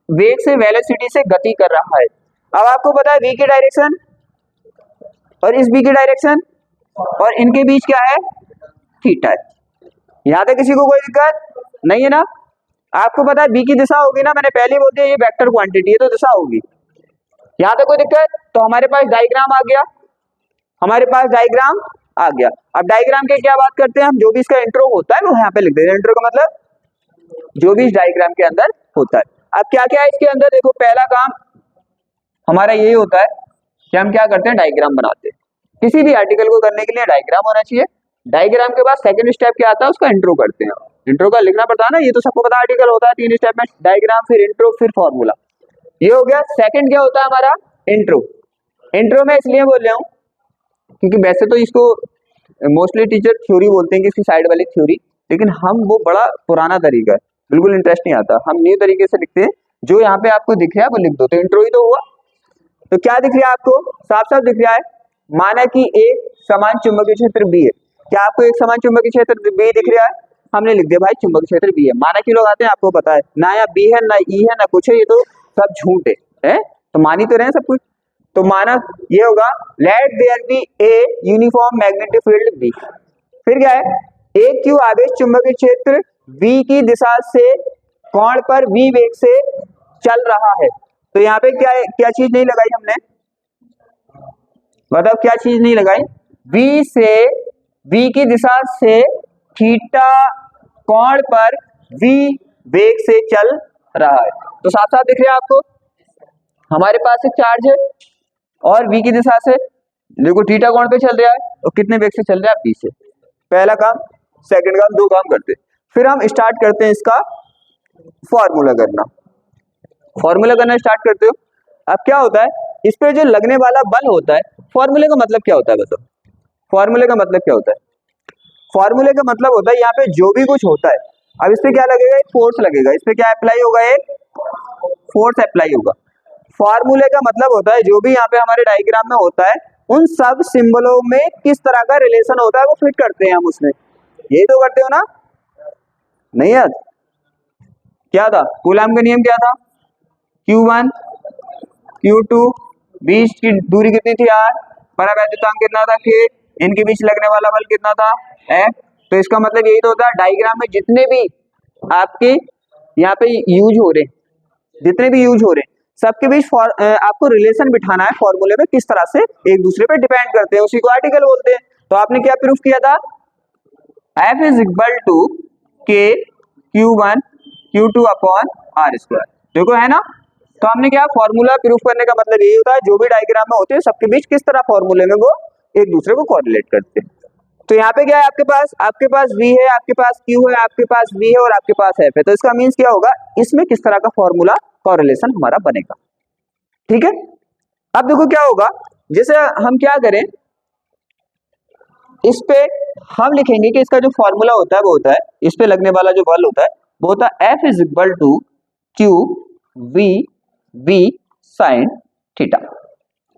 वेग से, वेलोसिटी से गति कर रहा है। अब आपको पता है v की डायरेक्शन और इस v की डायरेक्शन, और इनके बीच क्या है, थीटा है। यहाँ तक किसी को कोई दिक्कत नहीं है ना। आपको पता है v की दिशा होगी ना, मैंने पहले बोल दिया, ये वेक्टर क्वांटिटी है तो दिशा होगी। यहाँ तक कोई दिक्कत, तो हमारे पास डायग्राम आ गया, हमारे पास डायग्राम आ गया। अब डायग्राम के क्या बात करते हैं हम, जो भी इसका इंट्रो होता है वो यहाँ पे लिख देते हैं। इंट्रो का मतलब जो भी इस डायग्राम के अंदर होता है। अब क्या क्या है इसके अंदर, देखो पहला काम हमारा यही होता है कि हम क्या करते हैं, डायग्राम बनाते हैं। किसी भी आर्टिकल को करने के लिए डायग्राम होना चाहिए। डायग्राम के बाद सेकंड स्टेप क्या आता है, उसका इंट्रो करते हैं। इंट्रो का लिखना पड़ता है ना, ये तो सबको पता, आर्टिकल होता है 3 स्टेप में, डायग्राम, फिर इंट्रो, फिर फॉर्मूला। ये हो गया। सेकंड क्या होता है हमारा, इंट्रो। इंट्रो में इसलिए बोल रहा हूँ क्योंकि वैसे तो इसको मोस्टली टीचर थ्योरी बोलते हैं कि इसकी साइड वाली थ्योरी, लेकिन हम वो बड़ा पुराना तरीका है, बिल्कुल इंटरेस्ट नहीं आता, हम न्यू तरीके से लिखते हैं। जो यहाँ पे आपको दिख रहा है वो लिख दो, तो इंट्रो ही तो हुआ। तो क्या दिख रहा है आपको, साफ साफ दिख रहा है, माना कि एक समान चुंबकीय क्षेत्र बी है। क्या आपको एक समान चुंबकीय क्षेत्र बी दिख रहा है, हमने लिख दिया भाई चुंबकीय क्षेत्र बी है। माना कि लोग आते हैं, आपको पता है ना, या बी है ना ई है ना कुछ है, ये तो सब झूठ है, तो मान ही तो रहे सब कुछ। तो माना ये होगा, let there be a uniform magnetic field B. फिर क्या है, एक क्यू आवेश चुंबकीय क्षेत्र बी की दिशा से कोण पर v वेग से चल रहा है। तो यहाँ पे क्या है, क्या चीज नहीं लगाई हमने, बताओ क्या चीज नहीं लगाई, v की दिशा से थीटा कोण पर v वेग से चल रहा है। तो साथ साथ दिख रहा है आपको, हमारे पास एक चार्ज है और v की दिशा से देखो थीटा कोण पे चल रहा है, और कितने वेग से चल रहा है, v से। पहला काम, सेकंड काम, 2 काम करते हैं। फिर हम स्टार्ट करते हैं इसका फॉर्मूला करना। फॉर्मूला करना स्टार्ट करते हो। अब क्या होता है, इस पे जो लगने वाला बल होता है, फॉर्मूले का मतलब क्या होता है बताओ, फॉर्मूले का मतलब क्या होता है, फॉर्मूले का मतलब होता है यहाँ पे जो भी कुछ होता है, अब इस पे क्या लगेगा, एक फोर्स लगेगा, इस पे क्या अप्लाई होगा, एक फोर्स अप्लाई होगा। फॉर्मूले का मतलब होता है जो भी यहाँ पे हमारे डायग्राम में होता है, उन सब सिंबलों में किस तरह का रिलेशन होता है वो फिट करते हैं हम उसमें। यही तो करते हो ना, नहीं यार, क्या था कूलम का नियम, क्या था, Q1 Q2, बीच की दूरी कितनी थी R, परावैद्युतांक कितना था K, इनके बीच लगने वाला बल कितना था F। तो इसका मतलब यही तो होता है, डायग्राम में जितने भी आपके यहाँ पे यूज हो रहे, जितने भी यूज हो रहे, सबके बीच आपको रिलेशन बिठाना है फॉर्मूले में, किस तरह से एक दूसरे पे डिपेंड करते हैं, उसी को आर्टिकल बोलते हैं। तो आपने क्या प्रूफ किया था, F इज इक्वल टू के Q1 Q2 upon are square. देखो है ना, तो हमने क्या फॉर्मूला प्रूफ करने का मतलब यही होता है, जो भी डायग्राम में होते हैं सबके बीच किस तरह फॉर्मूले में वो एक दूसरे को कोरिलेट करते हैं। तो यहाँ पे क्या है, आपके पास V है, आपके पास Q है, आपके पास V है और आपके पास F है। तो इसका मीन्स क्या होगा, इसमें किस तरह का फॉर्मूला कोरिलेशन हमारा बनेगा। ठीक है, अब देखो क्या होगा, जैसे हम क्या करें, इस पे हम लिखेंगे कि इसका जो फॉर्मूला होता है वो होता है, इस पे लगने वाला जो बल होता है वो होता है F is equal to Q V sine theta.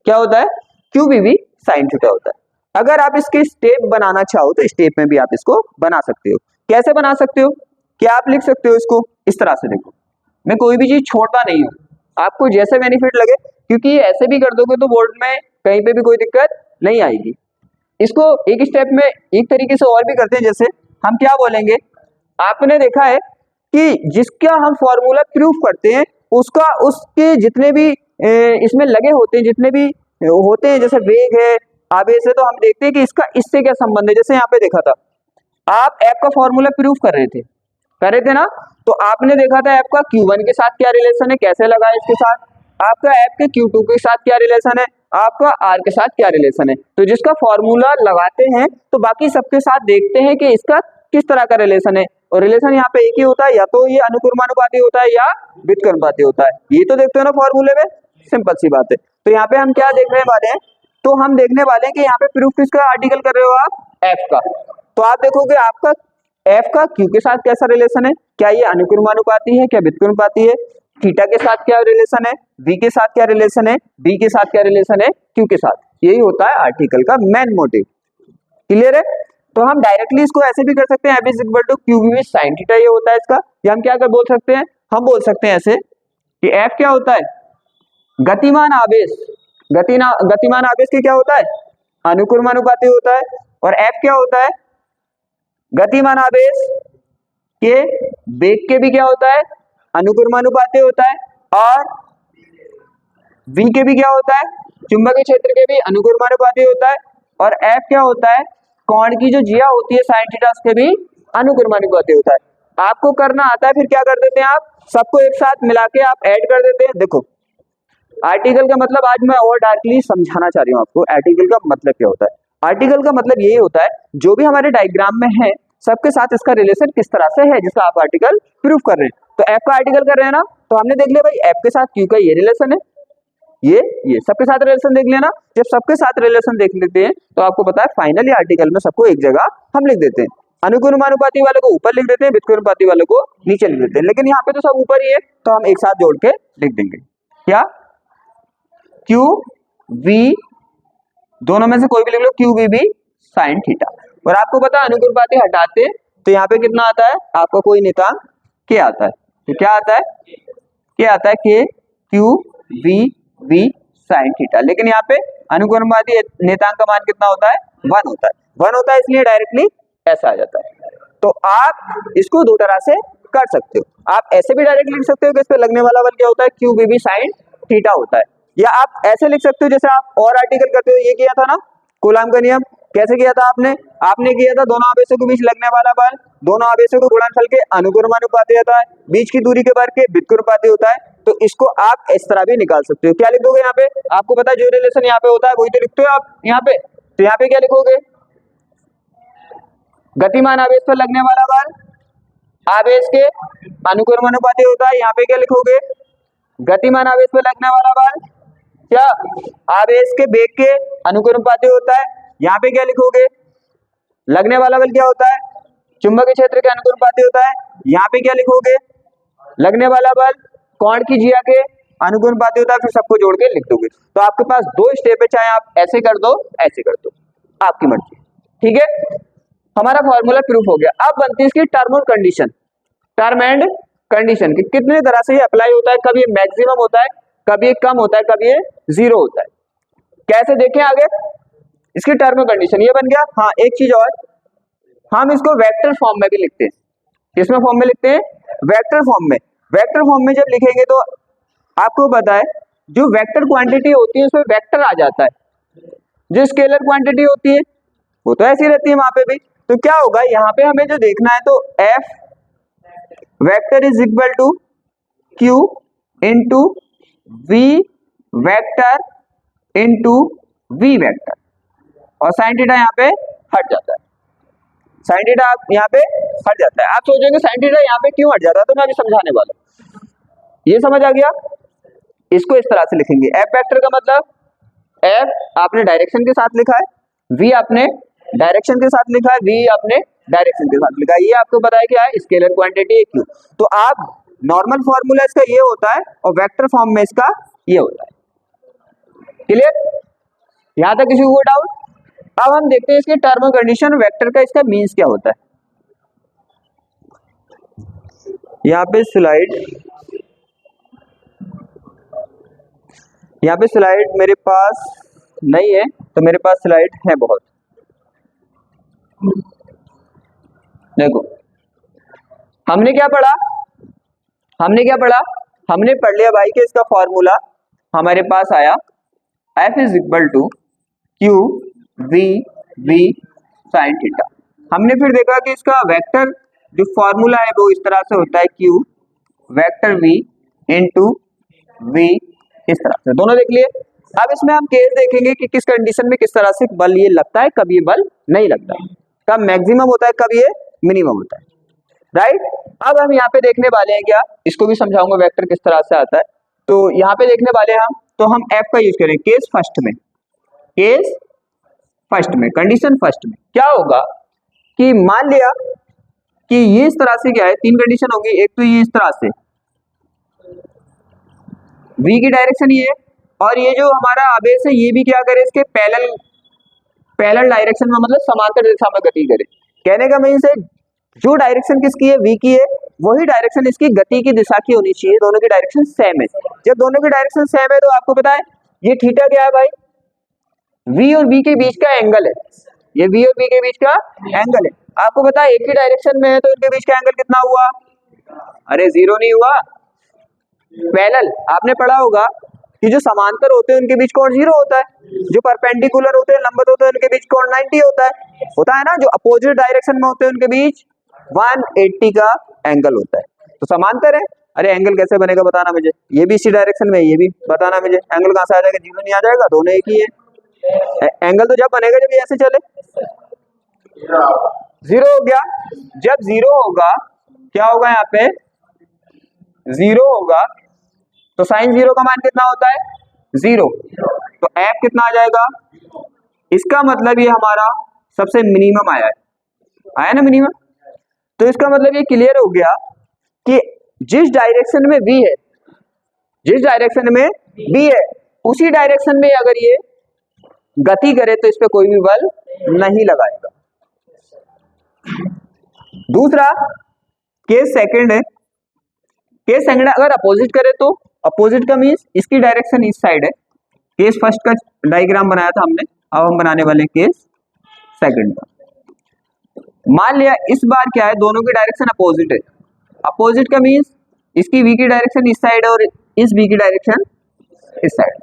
क्या होता है, Q V साइन थीटा होता है। अगर आप इसके स्टेप बनाना चाहो तो स्टेप में भी आप इसको बना सकते हो। कैसे बना सकते हो, क्या आप लिख सकते हो इसको इस तरह से। देखो मैं कोई भी चीज छोड़ता नहीं हूँ, आपको जैसे बेनिफिट लगे, क्योंकि ऐसे भी कर दोगे तो बोर्ड में कहीं पे भी कोई दिक्कत नहीं आएगी। इसको एक स्टेप में एक तरीके से और भी करते हैं, जैसे हम क्या बोलेंगे, आपने देखा है कि जिसका हम फॉर्मूला प्रूफ करते हैं उसका उसके जितने भी इसमें लगे होते हैं, जितने भी होते हैं, जैसे वेग है, आवेश है, तो हम देखते हैं कि इसका इससे क्या संबंध है। जैसे यहाँ पे देखा था, आप एफ का फॉर्मूला प्रूफ कर रहे थे ना, तो आपने देखा था एफ का Q1 के साथ क्या रिलेशन है, कैसे लगा है इसके साथ, आपका एफ के Q2 के साथ क्या रिलेशन है, आपका आर के साथ क्या रिलेशन है। तो जिसका फॉर्मूला लगाते हैं तो बाकी सबके साथ देखते हैं कि इसका किस तरह का रिलेशन है, और रिलेशन यहाँ पे एक ही होता है, या तो ये अनुक्रमानुपाती होता है या व्युत्क्रमानुपाती होता है। ये तो देखते हो ना फॉर्मूले में, सिंपल सी बात है। तो यहाँ पे हम क्या देखने वाले हैं, तो हम देखने वाले हैं कि यहाँ पे प्रूफ किसका आर्टिकल कर रहे हो आप, एफ का। तो आप देखोगे आपका एफ का क्यू के साथ कैसा रिलेशन है, क्या ये अनुक्रमानुपाती है, क्या व्युत्क्रमानुपाती है, थीटा के साथ क्या रिलेशन है, वी के साथ क्या रिलेशन है, बी के साथ क्या रिलेशन है, क्यू के साथ। यही होता है आर्टिकल का मेन मोटिव। क्लियर है, तो हम डायरेक्टली इसको ऐसे भी कर सकते हैं, F is equal to Q V sine theta, ये होता है इसका। या हम क्या कर बोल सकते हैं, हम बोल सकते हैं ऐसे कि एफ क्या होता है, गतिमान आवेश, गतिमान आवेश के क्या होता है, अनुक्रमानुपाती होता है। और एफ क्या होता है, गतिमान आवेश के वेग के भी क्या होता है, अनुक्रमानुपाती होता है। और v के भी क्या होता है, चुंबकीय क्षेत्र के भी अनुक्रमानुपाती होता है। और f क्या होता है, कोण की जो जिया होती है साइन थीटा, उसके भी अनुक्रमानुपाती होता है। आपको करना आता है, फिर क्या कर देते हैं आप, सबको एक साथ मिला के आप ऐड कर देते हैं। देखो आर्टिकल का मतलब आज मैं और डायरेक्टली समझाना चाह रही हूँ आपको, आर्टिकल का मतलब क्या होता है। आर्टिकल का मतलब यही होता है, जो भी हमारे डायग्राम में है सबके साथ इसका रिलेशन किस तरह से है, जिसका आप आर्टिकल प्रूफ कर रहे हैं। तो एफ का आर्टिकल कर रहे हैं ना, तो हमने देख लिया भाई एफ के साथ क्यू का ये रिलेशन है, ये सबके साथ रिलेशन देख लिया ना। जब सबके साथ रिलेशन देख लेते हैं तो आपको पता है फाइनली आर्टिकल में सबको एक जगह हम लिख देते हैं। अनुक्रमानुपाती वाले को ऊपर लिख देते हैं, व्युत्क्रमानुपाती वाले को नीचे लिख देते हैं। लेकिन यहाँ पे तो सब ऊपर ही है, तो हम एक साथ जोड़ के लिख देंगे क्या, क्यू वी, दोनों में से कोई भी लिख लो, क्यू वी साइन थीटा। और आपको पता है अनुक्रमानुपाती हटाते तो यहाँ पे कितना आता है, आपका कोई नियतांक के आता है। तो क्या आता है, के आता है, के क्यू वी साइन थीटा। लेकिन यहाँ पे अनुक्रमानुपाती नियतांक का मान कितना होता है, 1 होता है। 1 होता है, इसलिए डायरेक्टली ऐसा आ जाता है। तो आप इसको दो तरह से कर सकते हो, आप ऐसे भी डायरेक्ट लिख सकते हो कि इस पे लगने वाला बल क्या होता है, क्यू वी साइन थीटा होता है। या आप ऐसे लिख सकते हो जैसे आप और आर्टिकल करते हो, ये किया था ना कूलाम का नियम, कैसे किया था आपने किया था दोनों आवेशों के बीच लगने वाला बल, दोनों आवेशों को गुणनफल के अनुक्रमानुपाती होता है, बीच की दूरी के वर्ग के व्युत्क्रमानुपाती होता है। तो इसको आप इस तरह भी निकाल सकते हो। क्या लिख दोगे यहाँ पे, आपको पता है जो रिलेशन यहाँ पे होता है वही तो लिखते हो आप यहाँ पे। तो यहाँ पे क्या लिखोगे, गतिमान आवेश पर लगने वाला बल आवेश के अनुक्रमानुपाती होता है। यहाँ पे क्या लिखोगे, गतिमान आवेश पर लगने वाला बल क्या आवेश के वेग के अनुक्रमानुपाती होता है। यहाँ पे क्या लिखोगे, लगने वाला बल क्या होता है, चुंबकीय क्षेत्र के अनुक्रमानुपाती होता है। यहाँ पे क्या लिखोगे, लगने वाला बल कोण की जिया के अनुक्रमानुपाती होता है। फिर सबको जोड़ के लिख दोगे। तो आपके पास दो स्टेप है, चाहे आप ऐसे कर दो ऐसे कर दो, आपकी मर्जी। ठीक है, हमारा फॉर्मूला प्रूफ हो गया। अब बनती है इसकी टर्म और कंडीशन, टर्म एंड कंडीशन कि कितने तरह से ये अप्लाई होता है, कभी ये मैक्सिमम होता है, कभी ये कम होता है, कभी ये जीरो होता है। कैसे देखें आगे, इसकी टर्म और कंडीशन ये बन गया। हाँ एक चीज और, हम इसको वेक्टर फॉर्म में भी लिखते हैं। किसमें फॉर्म में लिखते हैं, वेक्टर फॉर्म में। वेक्टर फॉर्म में जब लिखेंगे तो आपको पता है जो वेक्टर क्वांटिटी होती है उसमें वेक्टर आ जाता है, जो स्केलर क्वांटिटी होती है वो तो ऐसी रहती है वहां पे भी। तो क्या होगा यहाँ पे हमें जो देखना है, तो F vector is equal to Q into V vector into V vector, और साइन थीटा यहाँ पे हट जाता है, साइन थीटा यहाँ पे हट जाता है। आप सोचोगे साइन थीटा यहाँ पे क्यों हट जाता है, तो मैं अभी समझाने वाला हूँ। ये समझ आ गया? इसको इस तरह से लिखेंगे, F वेक्टर का मतलब F आपने डायरेक्शन के साथ लिखा है, V आपने डायरेक्शन के साथ लिखा है, V आपने डायरेक्शन के साथ लिखा है। ये आपको पता है क्या है, स्केलर क्वांटिटी है Q। तो आप नॉर्मल फॉर्मूला इसका ये होता है और वेक्टर फॉर्म में इसका ये होता है। क्लियर? यहां तक किसी को डाउट? अब हम देखते हैं इसके टर्म और कंडीशन, वेक्टर का इसका मीन्स क्या होता है। यहाँ पे स्लाइड मेरे पास नहीं है, तो मेरे पास स्लाइड है बहुत। देखो हमने क्या पढ़ा, हमने पढ़ लिया भाई कि इसका फॉर्मूला हमारे पास आया F is equal to Q V V sine theta. हमने फिर देखा कि इसका वेक्टर जो फॉर्मूला है वो इस तरह से होता है, Q vector V into V, इस तरह से। दोनों देख लिए। अब इसमें हम केस देखेंगे कि किस कंडीशन में किस तरह से बल ये लगता है, कब ये बल नहीं लगता, कब मैक्सिमम होता है, कब ये मिनिमम होता है, राइट। अब हम यहाँ पे देखने वाले हैं क्या, इसको भी समझाऊंगा वेक्टर किस तरह से आता है। तो यहाँ पे देखने वाले हैं हम, तो हम F का यूज करें केस फर्स्ट में, कंडीशन फर्स्ट में क्या होगा कि मान लिया कि ये इस तरह से क्या है, तीन कंडीशन होगी। एक तो ये इस तरह से V की डायरेक्शन ये है, और ये जो हमारा आवेश है ये भी क्या करे, इसके पैरेलल डायरेक्शन में, मतलब समांतर दिशा में गति करे। कहने का मीन्स है जो डायरेक्शन किसकी है, V की है, वही डायरेक्शन इसकी गति की दिशा की होनी चाहिए। दोनों की डायरेक्शन सेम है। जब दोनों की डायरेक्शन सेम है तो आपको पता है ये थीटा क्या है भाई, V और B के बीच का एंगल है। ये V और B के बीच का एंगल है। आपको पता है एक ही डायरेक्शन में है तो इनके बीच का एंगल कितना हुआ, अरे जीरो नहीं हुआ, पैरेलल। आपने पढ़ा होगा कि जो समांतर होते हैं उनके बीच कोण जीरो होता है, जो परपेंडिकुलर होते हैं, लंबवत होते हैं, उनके बीच कोण 90 होता है ना। जो अपोजिट डायरेक्शन में होते हैं उनके बीच 180 का एंगल होता है। तो समांतर है। अरे एंगल कैसे बनेगा बताना मुझे, ये भी इसी डायरेक्शन में, ये भी बताना मुझे। एंगल कहां से आ जाएगा, जीरो नहीं आ जाएगा, दोनों एक ही है। एंगल तो जब बनेगा जब ये ऐसे चले, जीरो हो गया। जब जीरो होगा क्या होगा, यहाँ पे जीरो होगा तो साइन जीरो का मान कितना होता है, जीरो। तो F कितना आ जाएगा, इसका मतलब ये हमारा सबसे मिनिमम आया ना मिनिमम। तो इसका मतलब ये क्लियर हो गया कि जिस डायरेक्शन में V है, उसी डायरेक्शन में अगर ये गति करे तो इस पे कोई भी बल नहीं लगाएगा। दूसरा केस सेकंड है, केस सेकंड अगर अपोजिट करे तो, अपोजिट का मीन्स इसकी डायरेक्शन इस साइड है। केस फर्स्ट का डायग्राम बनाया था हमने, अब हम बनाने वाले केस सेकंड का। मान लिया इस बार क्या है, दोनों की डायरेक्शन अपोजिट है। अपोजिट का मीन्स इसकी V की डायरेक्शन इस साइड है और इस V की डायरेक्शन इस side.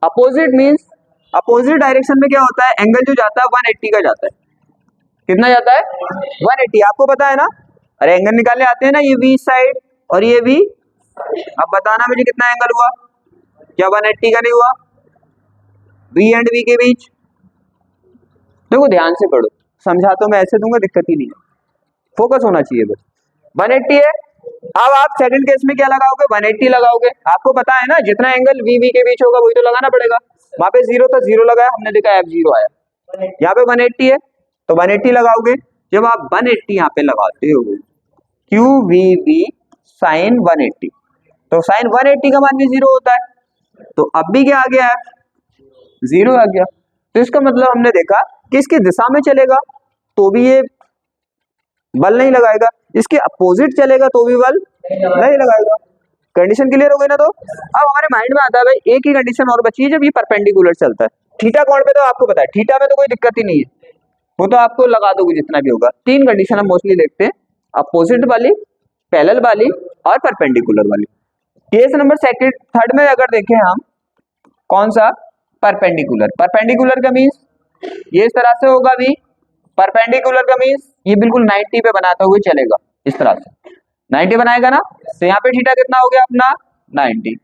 Opposite means opposite direction में क्या होता है, एंगल जो जाता है 180 का जाता है। कितना जाता है, 180। आपको पता है ना, अरे एंगल निकालने आते हैं ना, ये V साइड और ये V। अब बताना मुझे कितना एंगल हुआ, क्या 180 का नहीं हुआ, V एंड V के बीच। देखो ध्यान से पढ़ो, समझा तो मैं ऐसे दूंगा, दिक्कत ही नहीं है, फोकस होना चाहिए बस। 180 है। अब आप सेकंड केस में क्या लगाओगे, 180 लगाओगे। आपको पता है ना जितना एंगल V V के बीच होगा वही तो लगाना पड़ेगा। वहां पे जीरो था, जीरो लगाया हमने, देखा F जीरो आया। यहाँ पे 180 है तो 180 लगाओगे। जब आप 180 यहाँ पे लगाते हो, Q V V साइन 180, तो साइन 180 का मान भी जीरो होता है। तो अब भी क्या आ गया है, जीरो आ गया। तो इसका मतलब हमने देखा कि इसकी दिशा में चलेगा तो भी ये बल नहीं लगाएगा, इसके अपोजिट चलेगा तो भी बल नहीं लगाएगा। कंडीशन क्लियर हो गई ना। तो अब हमारे माइंड में आता है भाई एक ही कंडीशन और बची है जब ये परपेंडिकुलर चलता है। थीटा कोण पे तो आपको पता है, थीटा में तो कोई दिक्कत ही नहीं है, वो तो आपको लगा दोगे जितना भी होगा। तीन कंडीशन हम मोस्टली देखते हैं, अपोजिट वाली, पैरेलल वाली और परपेंडिकुलर वाली। केस नंबर सेकंड थर्ड में अगर देखें हम, कौन सा, परपेंडिकुलर। परपेंडिकुलर का मीन्स ये इस तरह से होगा V, परपेंडिकुलर का मीन्स ये बिल्कुल 90 पे बनाता हुए चलेगा, इस तरह से 90 बनाएगा ना, तो यहाँ पे थीटा कितना हो गया अपना 90।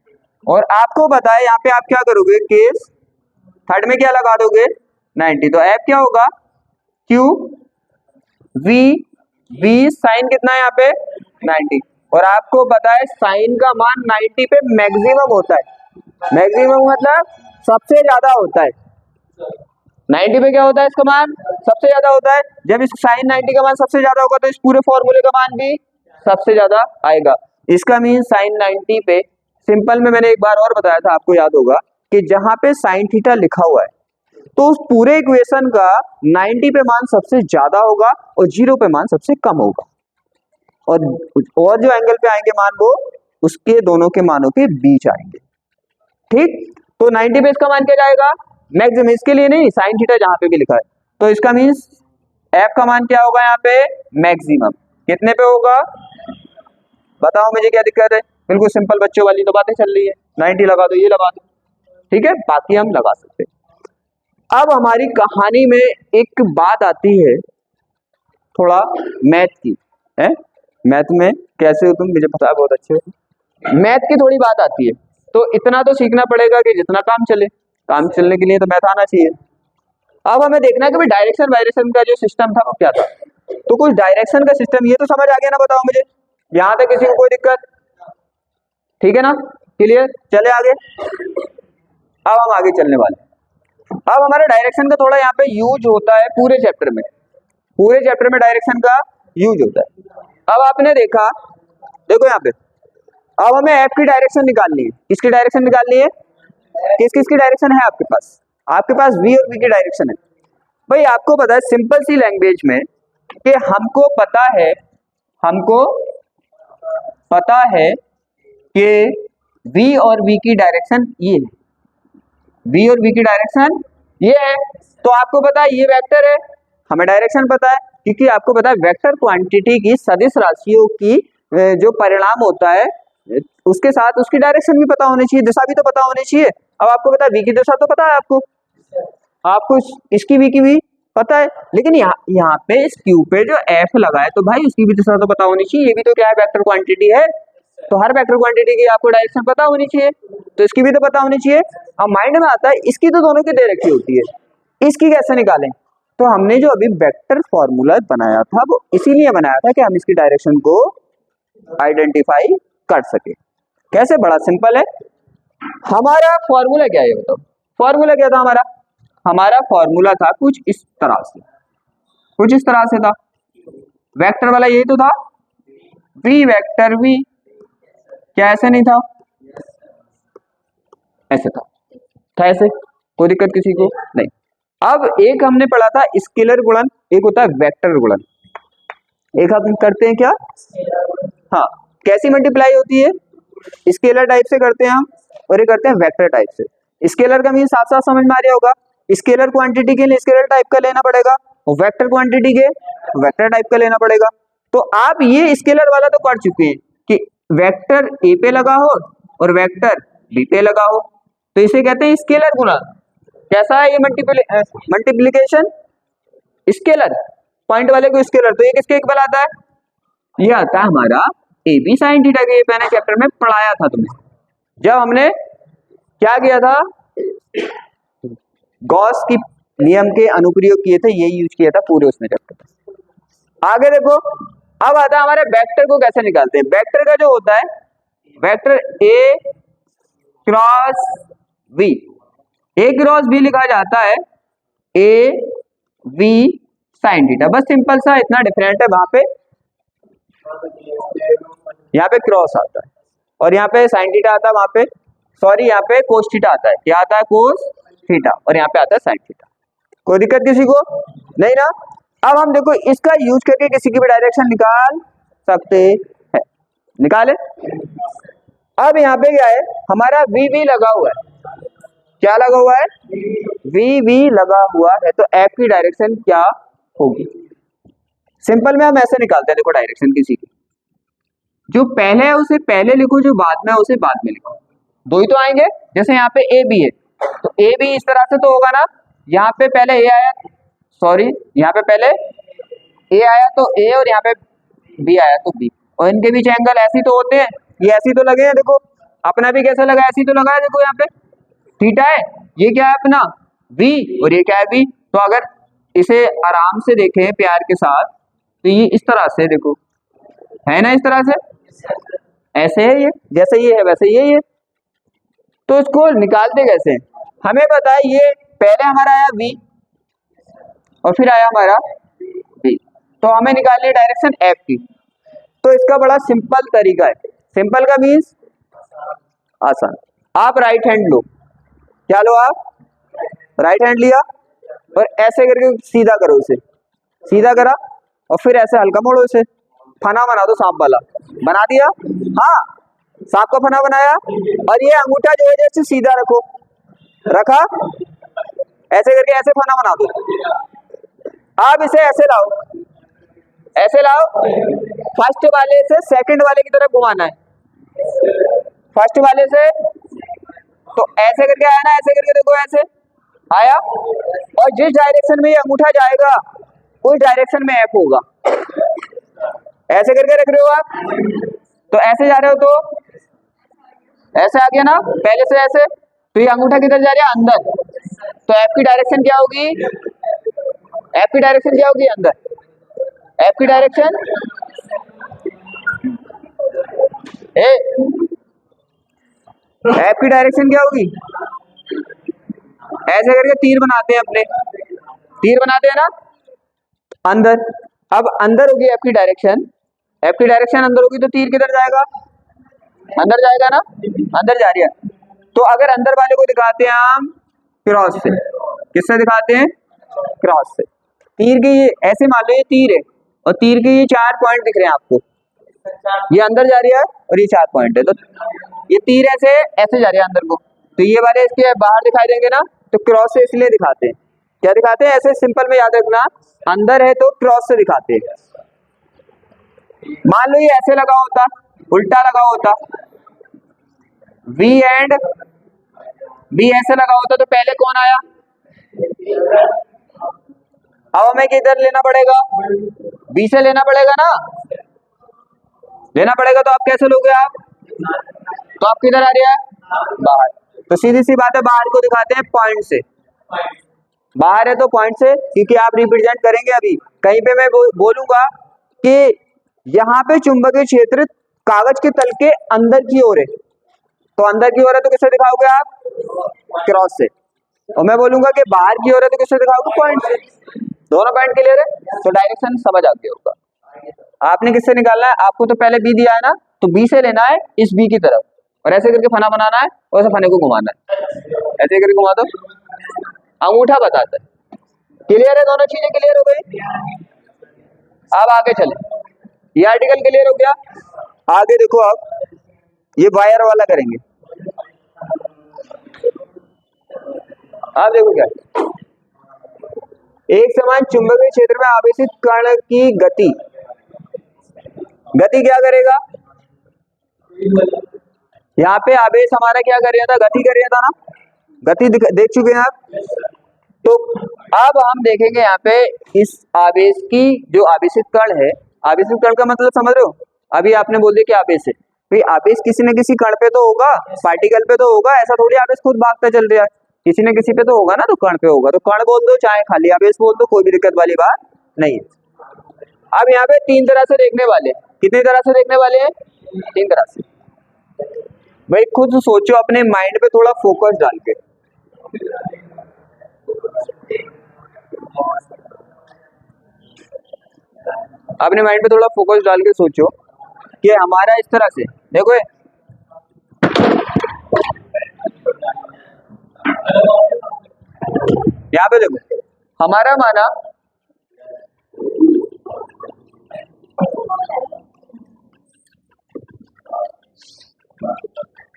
और आपको बताए यहाँ पे आप क्या करोगे, केस थर्ड में क्या लगा दोगे 90, तो एफ क्या होगा क्यू वी वी साइन कितना है यहाँ पे 90। और आपको बताए साइन का मान 90 पे मैक्सिमम होता है, मैक्सिमम मतलब सबसे ज्यादा होता है, 90 पे क्या होता है इसका मान सबसे ज्यादा होता है। जब इस साइन 90 का मान सबसे ज्यादा होगा तो इस पूरे फॉर्मूले का मान भी सबसे ज्यादा आएगा। इसका मीन साइन 90 पे सिंपल में मैंने एक बार और बताया था, आपको याद होगा कि जहां पे साइन थीटा लिखा हुआ है तो उस पूरे इक्वेशन का 90 पे मान सबसे ज्यादा होगा और 0 पे मान सबसे कम होगा, और जो एंगल पे आएंगे मान वो उसके दोनों के मानों के बीच आएंगे। ठीक, तो 90 पे इसका मान क्या जाएगा मैक्सिमम, इसके लिए नहीं, साइन थीटा जहां पे भी लिखा है, तो इसका मीन्स एफ का मान क्या होगा यहाँ पे मैक्सिमम कितने पे होगा, बताओ मुझे क्या दिक्कत है। बिल्कुल सिंपल बच्चों वाली तो बातें चल रही है, 90 लगा दो, ये लगा दो, ठीक है, बाकी हम लगा सकते हैं। अब हमारी कहानी में एक बात आती है थोड़ा मैथ की, है मैथ में कैसे हो तुम मुझे पता है बहुत अच्छे हो, मैथ की थोड़ी बात आती है, तो इतना तो सीखना पड़ेगा कि जितना काम चले, काम चलने के लिए तो मैथ आना चाहिए। अब हमें देखना है कि भाई डायरेक्शन वायरेक्शन का जो सिस्टम था वो क्या था, तो कुछ डायरेक्शन का सिस्टम ये तो समझ आ गया ना, बताओ मुझे यहां तक किसी को कोई दिक्कत, ठीक है ना, क्लियर, चले आगे। अब हम आगे चलने वाले, अब हमारे डायरेक्शन का थोड़ा यहाँ पे यूज होता है पूरे चैप्टर में, पूरे चैप्टर में डायरेक्शन का यूज होता है। अब आपने देखा, देखो यहाँ पे अब हमें एफ की डायरेक्शन निकालनी है, किसकी डायरेक्शन निकालनी है, किस किस की डायरेक्शन है आपके पास वी और वी की डायरेक्शन है। भाई आपको पता है सिंपल सी लैंग्वेज में कि हमको पता है कि वी और वी की डायरेक्शन ये है, वी और वी की डायरेक्शन ये है, तो आपको पता है ये वेक्टर है, हमें डायरेक्शन पता है क्योंकि आपको पता है वेक्टर क्वांटिटी की सदिश राशियों की जो परिणाम होता है उसके साथ उसकी डायरेक्शन भी पता होनी चाहिए, दिशा भी तो पता होनी चाहिए। अब आपको पता है वी की दिशा तो पता है आपको इसकी वी की भी पता है, लेकिन यहाँ पे इस क्यू पे जो एफ लगा है तो भाई उसकी भी दिशा तो पता होनी चाहिए, ये भी तो क्या है वेक्टर क्वांटिटी है, तो हर वेक्टर क्वांटिटी की आपको डायरेक्शन पता होनी चाहिए, तो इसकी भी तो पता होनी चाहिए। अब माइंड में आता है इसकी तो दोनों की डायरेक्शन होती है, इसकी कैसे निकालें, तो हमने जो अभी वेक्टर फॉर्मूला बनाया था वो इसीलिए बनाया था कि हम इसकी डायरेक्शन को आइडेंटिफाई कर सके। कैसे, बड़ा सिंपल है, हमारा फॉर्मूला क्या है बताओ, फॉर्मूला क्या था हमारा फॉर्मूला था कुछ इस तरह से था, वेक्टर वाला यही तो था, वी वेक्टर वी, क्या ऐसे नहीं था, ऐसे था ऐसे, कोई दिक्कत किसी को नहीं। अब एक हमने पढ़ा था स्केलर गुणन, एक होता है वेक्टर गुणन, एक हम करते हैं क्या, हाँ कैसी मल्टीप्लाई होती है, स्केलर टाइप से करते हैं हम, और ये करते हैं वेक्टर टाइप से। स्केलर का मीन साफ साफ समझ में आ रहा होगा, स्केलर क्वांटिटी के लिए स्केलर टाइप का लेना पड़ेगा और वेक्टर क्वांटिटी के वेक्टर टाइप का लेना पड़ेगा। तो आप ये स्केलर वाला तो कर चुके हैं कि वेक्टर ए पे लगा हो और वेक्टर बी पे लगा हो, तो इसे कहते हैं स्केलर गुणन। कैसा है ये मल्टीप्लिकेशन, स्केलर पॉइंट वाले को स्केलर, तो ये किसके इक्वल आता है, ये आता है हमारा ए बी साइन थीटा के, मैंने चैप्टर में पढ़ाया था तुम्हें जब हमने क्या किया था, गॉस की नियम के अनुप्रयोग किए थे, यही यूज किया था पूरे उसमें चैप्टर। आगे देखो, अब आता है हमारे वेक्टर को कैसे निकालते हैं। वेक्टर का जो होता है vector A cross V, A cross B लिखा जाता है ए वी साइन थीटा, बस सिंपल सा इतना डिफरेंट है, वहां पे यहाँ पे क्रॉस आता है और यहाँ पे साइन थीटा आता है, वहां पे सॉरी यहाँ पे कोस थीटा आता है, क्या आता है कोस थीटा, और यहाँ पे आता है साइन थीटा। कोई दिक्कत किसी को नहीं ना। अब हम देखो इसका यूज करके किसी की भी डायरेक्शन निकाल सकते हैं, निकाले। अब यहाँ पे क्या है हमारा वी वी लगा हुआ है, क्या लगा हुआ है, वी वी लगा हुआ है, तो एफ की डायरेक्शन क्या होगी, सिंपल में हम ऐसे निकालते हैं। देखो डायरेक्शन किसी की जो पहले है उसे पहले लिखो, जो बाद में है उसे बाद में लिखो, दो ही तो आएंगे। जैसे यहाँ पे ए बी है तो ए बी इस तरह से तो होगा ना, यहाँ पे पहले ए आया सॉरी यहाँ पे पहले ए आया तो ए और यहाँ पे बी आया तो बी, और इनके बीच एंगल ऐसे तो होते हैं, ये ऐसे तो लगे हैं, देखो अपना भी कैसा लगा, ऐसे तो लगा है, देखो यहाँ पे थीटा है, ये क्या है अपना बी और ये क्या है बी। तो अगर इसे आराम से देखें प्यार के साथ तो ये इस तरह से देखो है ना, इस तरह से ऐसे है, ये जैसे ये है वैसे ये है। तो इसको निकालते कैसे, हमें पता है ये पहले हमारा आया v और फिर आया हमारा b, तो हमें निकालनी है डायरेक्शन f की। तो इसका बड़ा सिंपल तरीका है, सिंपल का मीन्स आसान। आप राइट हैंड लो, क्या लो आप, राइट हैंड लिया और ऐसे करके सीधा करो, इसे सीधा करा और फिर ऐसे हल्का मोड़ो, इसे फना बना दो, सांप वाला बना दिया, हाँ सांप का फना बनाया, और ये अंगूठा जो है जैसे सीधा रखो, रखा ऐसे करके ऐसे फना बना दो। अब इसे ऐसे लाओ, ऐसे लाओ, फर्स्ट वाले से सेकंड वाले की तरफ घुमाना है, फर्स्ट वाले से तो ऐसे करके आया ना, ऐसे करके देखो ऐसे आया, और जिस डायरेक्शन में ये अंगूठा जाएगा उस डायरेक्शन में एफ होगा। ऐसे करके रख रहे हो आप, तो ऐसे जा रहे हो तो ऐसे आ गया ना, पहले से ऐसे, तो ये अंगूठा किधर जा रहा है, अंदर, तो एफ की डायरेक्शन क्या होगी, एफ की डायरेक्शन क्या होगी अंदर, एफ की डायरेक्शन एफ की डायरेक्शन क्या होगी, ऐसे करके तीर बनाते हैं अपने, तीर बनाते हैं ना अंदर। अब अंदर होगी एफ की डायरेक्शन, एफ की डायरेक्शन अंदर होगी तो तीर किधर जाएगा, अंदर जाएगा ना, अंदर जा रही है। तो अगर अंदर वाले को दिखाते हैं हम क्रॉस से, किससे दिखाते हैं, क्रॉस से। तीर के ये ऐसे मान लो ये तीर है और तीर के ये 4 पॉइंट दिख रहे हैं आपको, ये अंदर जा रही है और ये 4 पॉइंट है, तो ये तीर ऐसे ऐसे जा रही है अंदर को, तो ये वाले इसके बाहर दिखाई देंगे ना, तो क्रॉस से इसलिए दिखाते हैं, क्या दिखाते हैं, ऐसे सिंपल में याद रखना, अंदर है तो क्रॉस से दिखाते हैं। मान लो ये ऐसे लगा होता, उल्टा लगा होता, V एंड B ऐसे लगा होता, तो पहले कौन आया, अब हमें किधर लेना पड़ेगा, B से लेना पड़ेगा ना, लेना पड़ेगा, तो आप कैसे लोगे आप, तो आप किधर आ रहे हैं, बाहर, तो सीधी सी बात है बाहर को दिखाते हैं पॉइंट से, बाहर है तो पॉइंट से, क्योंकि आप रिप्रेजेंट करेंगे अभी कहीं पे मैं बोलूंगा कि यहाँ पे चुंबकीय क्षेत्र कागज के तल के अंदर की ओर है, तो अंदर की ओर है तो किससे दिखाओगे आप, क्रॉस से, और मैं बोलूंगा कि बाहर की ओर है तो किससे दिखाओगे, पॉइंट से। दोनों पॉइंट क्लियर है, तो डायरेक्शन समझ आ गया होगा। आपने किससे निकालना है, आपको तो पहले बी दिया है ना, तो बी से लेना है इस बी की तरफ, और ऐसे करके फना बनाना है और ऐसे फने को घुमाना है, ऐसे करके घुमा दो, अंगूठा बताता है। क्लियर है, दोनों चीजें क्लियर हो गई। अब आगे चले, ये आर्टिकल क्लियर हो गया, आगे देखो आप ये वायर वाला करेंगे। आप देखो क्या, एक समान चुंबकीय क्षेत्र में आवेशित कण की गति, गति क्या करेगा, यहाँ पे आवेश हमारा क्या कर रहा था, गति कर रहा था ना, गति देख चुके हैं आप। तो अब हम देखेंगे यहाँ पे इस आवेश की, जो आवेशित कण है, आवेशित कण का मतलब समझ रहे हो, अभी आपने बोल दिया कि आवेश है, भाई आवेश किसी न किसी कण पे तो होगा, पार्टिकल पे तो होगा, ऐसा थोड़ी आवेश खुद भागता चल रहा है, किसी न किसी पे तो होगा ना, तो कण पे होगा, तो कण बोल दो चाहे खाली आवेश बोल दो, कोई भी दिक्कत वाली बात नहीं है। अब यहाँ पे 3 तरह से देखने वाले, कितनी तरह से देखने वाले हैं, 3 तरह से। भाई खुद सोचो, अपने माइंड पे थोड़ा फोकस डाल के, अपने माइंड पे थोड़ा फोकस डाल के सोचो कि हमारा इस तरह से देखो, यहाँ पे देखो, हमारा माना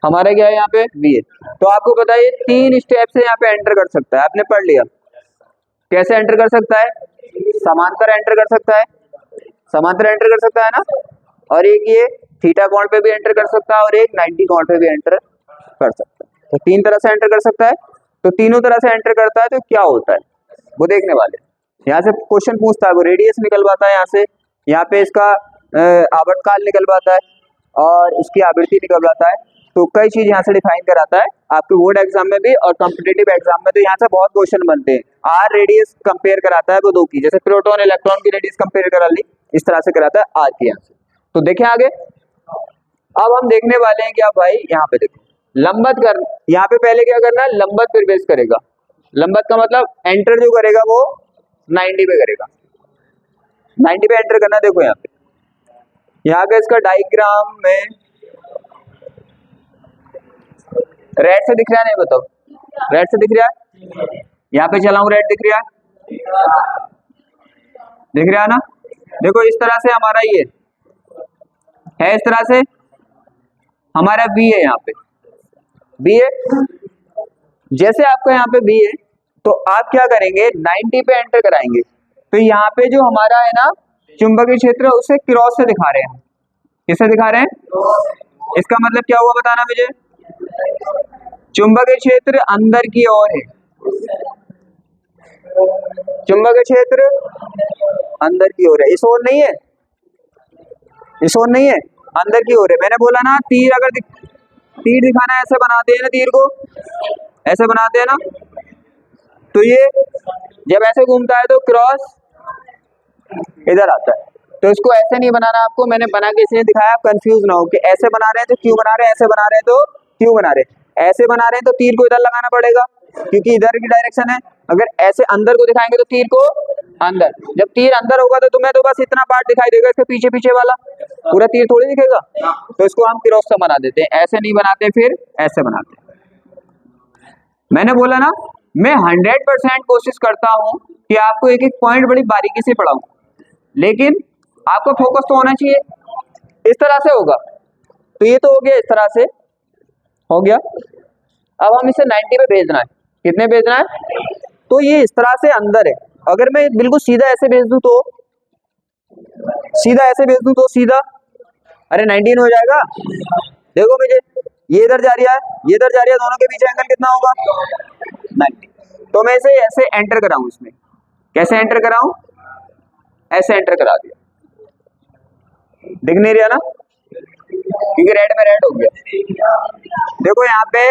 हमारा क्या है यहाँ पे V है, तो आपको पता है 3 स्टेप से यहाँ पे एंटर कर सकता है, आपने पढ़ लिया, कैसे एंटर कर सकता है, समांतर एंटर कर सकता है, समांतर एंटर कर सकता है ना, और एक ये थीटा कोण पे भी एंटर कर सकता है और एक 90 कोण पे भी एंटर कर सकता है, तो 3 तरह से एंटर कर सकता है। तो तीनों तरह से एंटर करता है तो क्या होता है वो देखने वाले। यहाँ से क्वेश्चन पूछता है, वो रेडियस निकलवाता है यहाँ से, यहाँ पे इसका आवर्तकाल निकलवाता है और इसकी आवृत्ति निकलवाता है। तो कई चीज यहाँ से डिफाइन कराता है आपके बोर्ड एग्जाम में भी और कॉम्पिटेटिव एग्जाम में। तो यहाँ से बहुत क्वेश्चन बनते हैं। आर रेडियस कंपेयर कराता है वो दो की, जैसे प्रोटॉन इलेक्ट्रॉन की रेडियस कंपेयर करा ली, इस तरह से कराता है आर की यहाँ से। तो देखें आगे, अब हम देखने वाले हैं क्या भाई, यहाँ पे देखो लंबत कर, यहाँ पे पहले क्या करना है, लंबत प्रवेश करेगा। लंबत का मतलब एंटर जो करेगा वो 90 पे करेगा, 90 पे एंटर करना। देखो यहाँ पे, यहाँ का इसका डायग्राम में रेड से दिख रहा है, नहीं बताओ, रेड से दिख रहा है, यहाँ पे चला हूँ, रेड दिख रहा है, दिख रहा है ना। देखो इस तरह से हमारा ये है, इस तरह से हमारा बी है, यहाँ पे बी है। जैसे आपका यहाँ पे बी है तो आप क्या करेंगे, 90 पे एंटर कराएंगे। तो यहाँ पे जो हमारा है ना चुंबकीय क्षेत्र, उसे क्रॉस से दिखा रहे हैं। किससे दिखा रहे हैं, इसका मतलब क्या हुआ बताना मुझे, चुंबकीय क्षेत्र अंदर की ओर है, चुंबकीय क्षेत्र अंदर की ओर है, इस ओर नहीं है, इस ओर नहीं है, अंदर की ओर है। मैंने बोला ना तीर अगर तीर दिखाना है, ऐसे बनाते हैं ना, तीर को ऐसे बनाते हैं ना, तो ये जब ऐसे घूमता है तो क्रॉस इधर आता है। तो इसको ऐसे नहीं बनाना आपको, मैंने बना के इसलिए दिखाया, आप कंफ्यूज ना हो कि ऐसे बना रहे हैं तो क्यों बना रहे हैं, ऐसे बना रहे हैं तो क्यों बना रहे हैं। ऐसे बना रहे हैं तो तीर को इधर लगाना पड़ेगा क्योंकि इधर की डायरेक्शन है। अगर ऐसे अंदर को दिखाएंगे तो तीर को अंदर, जब तीर अंदर होगा तो तुम्हें तो बस इतना पार्ट दिखाई देगा, इसके पीछे पीछे वाला पूरा तीर थोड़ी दिखेगा। तो इसको हम क्रॉस से बना देते हैं, ऐसे नहीं बनाते, फिर ऐसे बनाते हैं। मैंने बोला ना मैं 100% कोशिश करता हूं कि आपको एक एक पॉइंट बड़ी बारीकी से पढ़ाऊं, लेकिन आपका फोकस तो होना चाहिए। इस तरह से होगा तो ये तो हो गया, इस तरह से हो गया। अब हम इसे 90 पे भेजना है, कितने भेजना है, तो ये इस तरह से अंदर है। अगर मैं बिल्कुल सीधा ऐसे भेज दूं तो, सीधा ऐसे भेज दूं तो सीधा, अरे 19 हो जाएगा। देखो मुझे ये इधर जा रहा है, ये इधर जा रहा है, दोनों के बीच एंगल कितना होगा 90। तो मैं इसे ऐसे एंटर कराऊं, इसमें कैसे एंटर कराऊं, ऐसे एंटर करा दिया, दिख नहीं रहा ना क्योंकि रेड में रेड हो गया। देखो यहाँ पे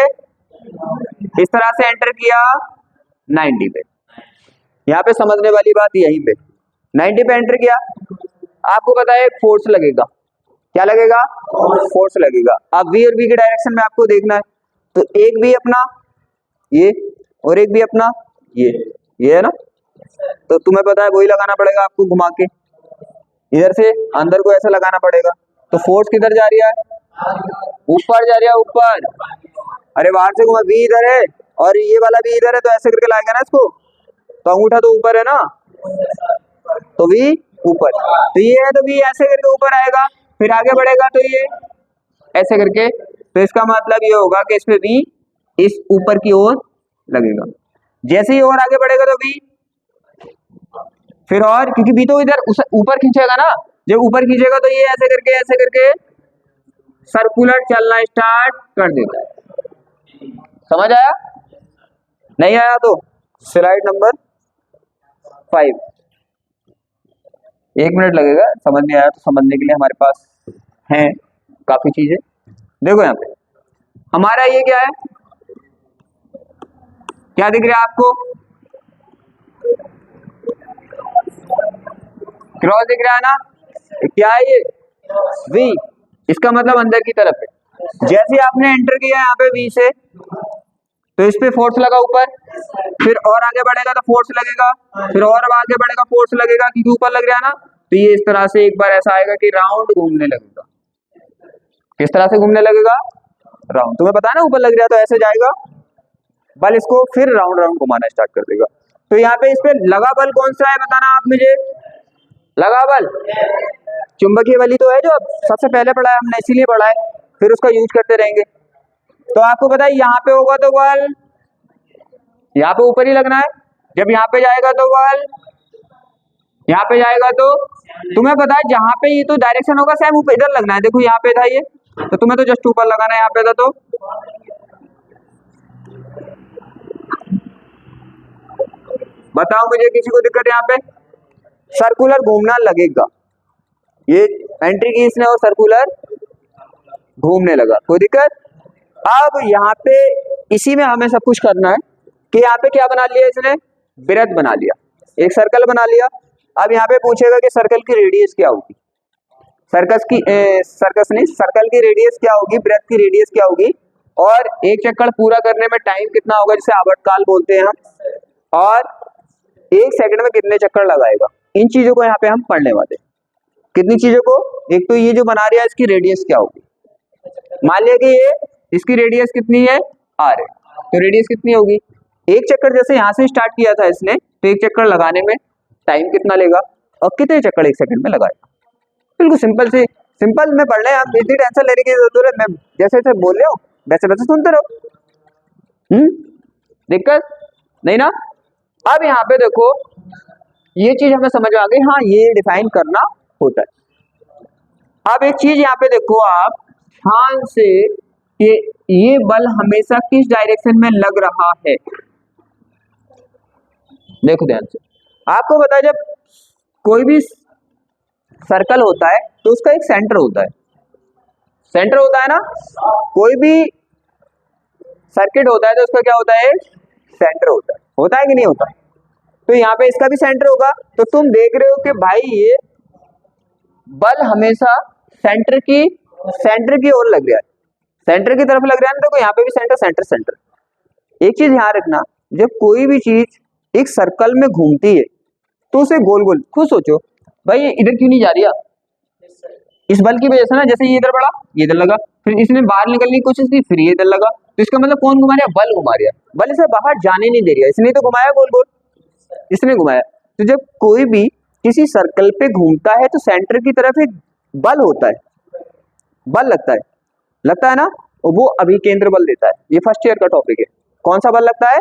इस तरह से एंटर किया 90 पे, यहाँ पे समझने वाली बात यहीं पे 90 पे एंटर किया। आपको पता है फोर्स लगेगा, क्या लगेगा, फोर्स लगेगा। अब वी और बी के डायरेक्शन में आपको देखना है, तो एक भी अपना ये और एक भी अपना ये है ना, तो तुम्हें पता है वही लगाना पड़ेगा आपको घुमा के, इधर से अंदर को ऐसा लगाना पड़ेगा। तो फोर्स किधर जा रही है, ऊपर जा रही है, ऊपर। अरे बाहर से घुमा, बी इधर है और ये वाला भी इधर है, तो ऐसे करके लाएगा ना इसको, तो अंगूठा तो ऊपर है ना, तो वी ऊपर, तो ये है तो वी ऐसे करके ऊपर आएगा, फिर आगे बढ़ेगा तो ये ऐसे करके। तो इसका मतलब ये होगा कि इसमें वी इस ऊपर की ओर लगेगा। जैसे ही और आगे बढ़ेगा तो वी फिर और, क्योंकि बी तो इधर ऊपर खींचेगा ना, जब ऊपर खींचेगा तो ये ऐसे करके सर्कुलर चलना स्टार्ट कर देता है। समझ आया, नहीं आया तो स्लाइड नंबर 5, 1 मिनट लगेगा, समझ नहीं आया तो समझने के लिए हमारे पास है काफी चीजें। देखो यहाँ पे हमारा ये क्या है, क्या दिख रहा है आपको, क्रॉस दिख रहा है ना, क्या है ये V, इसका मतलब अंदर की तरफ है। जैसे आपने एंटर किया यहाँ पे V से, तो इस पे फोर्स लगा ऊपर, फिर और आगे बढ़ेगा तो फोर्स लगेगा, फिर और आगे बढ़ेगा फोर्स लगेगा क्योंकि ऊपर लग रहा है ना। तो ये इस तरह से एक बार ऐसा आएगा कि राउंड घूमने लगेगा। किस तरह से घूमने लगेगा, राउंड। तुम्हें पता है ना ऊपर लग रहा है तो ऐसे जाएगा बल, इसको फिर राउंड राउंड घुमाना स्टार्ट कर देगा। तो यहाँ पे इस पे लगा बल कौन सा है बताना आप मुझे, लगा बल चुंबकीय बल तो है जो सबसे पहले पढ़ा है हमने, इसीलिए पढ़ा है, फिर उसका यूज करते रहेंगे। तो आपको पता है यहाँ पे होगा तो बल यहाँ पे ऊपर ही लगना है, जब यहाँ पे जाएगा तो बल यहाँ पे जाएगा। तो तुम्हें पता है जहाँ पे ये तो डायरेक्शन होगा सेम ऊपर इधर लगना है। देखो यहाँ पे था ये, तो तुम्हें तो जस्ट ऊपर लगाना है, यहाँ पे था तो बताओ मुझे, किसी को दिक्कत यहाँ पे? सर्कुलर घूमना लगेगा, ये एंट्री की इसने और सर्कुलर घूमने लगा, कोई दिक्कत? अब यहाँ पे इसी में हमें सब कुछ करना है कि यहाँ पे क्या बना लिया इसने, वृत्त बना लिया, एक सर्कल बना लिया। अब यहाँ पे पूछेगा कि सर्कल की रेडियस क्या होगी, सर्कल की रेडियस क्या होगी, वृत्त की रेडियस क्या होगी, और एक चक्कर पूरा करने में टाइम कितना होगा, जिसे आवर्तकाल बोलते हैं हम, और एक सेकंड में कितने चक्कर लगाएगा। इन चीजों को यहाँ पे हम पढ़ने वाले हैं। कितनी चीजों को, एक तो ये जो बना रहा है इसकी रेडियस क्या होगी, मान लिया कि ये इसकी रेडियस कितनी है r है, तो रेडियस कितनी होगी, एक चक्कर जैसे यहाँ से स्टार्ट किया था इसने, तो एक चक्कर लगाने में टाइम कितना लेगा और कितने चक्कर एक सेकंड में लगाएगा। बिल्कुल सिंपल में पढ़ रहे हैं, आप इतनी टेंशन लेने की जरूरत है, मैं जैसे जैसे बोल रहा हूँ वैसे वैसे सुनते रहो। दिक्कत नहीं ना? अब यहाँ पे देखो ये चीज हमें समझ आ गई, हाँ ये डिफाइन करना होता है। अब एक चीज यहाँ पे देखो आप ध्यान से कि ये बल हमेशा किस डायरेक्शन में लग रहा है, देखो ध्यान से। आपको पता है जब कोई भी सर्कल होता है तो उसका एक सेंटर होता है, सेंटर होता है ना, कोई भी सर्किट होता है तो उसका क्या होता है, सेंटर होता है कि नहीं होता? तो यहाँ पे इसका भी सेंटर होगा, तो तुम देख रहे हो कि भाई ये बल हमेशा सेंटर की ओर लग रहा है, सेंटर की तरफ लग रहा है ना, तो यहाँ पे भी सेंटर। एक चीज ध्यान रखना, जब कोई भी चीज एक सर्कल में घूमती है तो उसे गोल गोल, खुद सोचो भाई ये इधर क्यों नहीं जा रही है, इस बल की वजह से ना, जैसे ये इधर बढ़ा ये इधर लगा, फिर इसने बाहर निकलने की कोशिश की फिर ये इधर लगा, तो इसका मतलब कौन घुमा रहा है, बल घुमा रहा है, बल इसे बाहर जाने नहीं दे रही है, इसने तो घुमाया गोल गोल, इसने घुमाया। तो जब कोई भी किसी सर्कल पे घूमता है तो सेंटर की तरफ एक बल होता है, बल लगता है ना, और वो अभिकेंद्र बल देता है। ये फर्स्ट ईयर का टॉपिक है, कौन सा बल लगता है,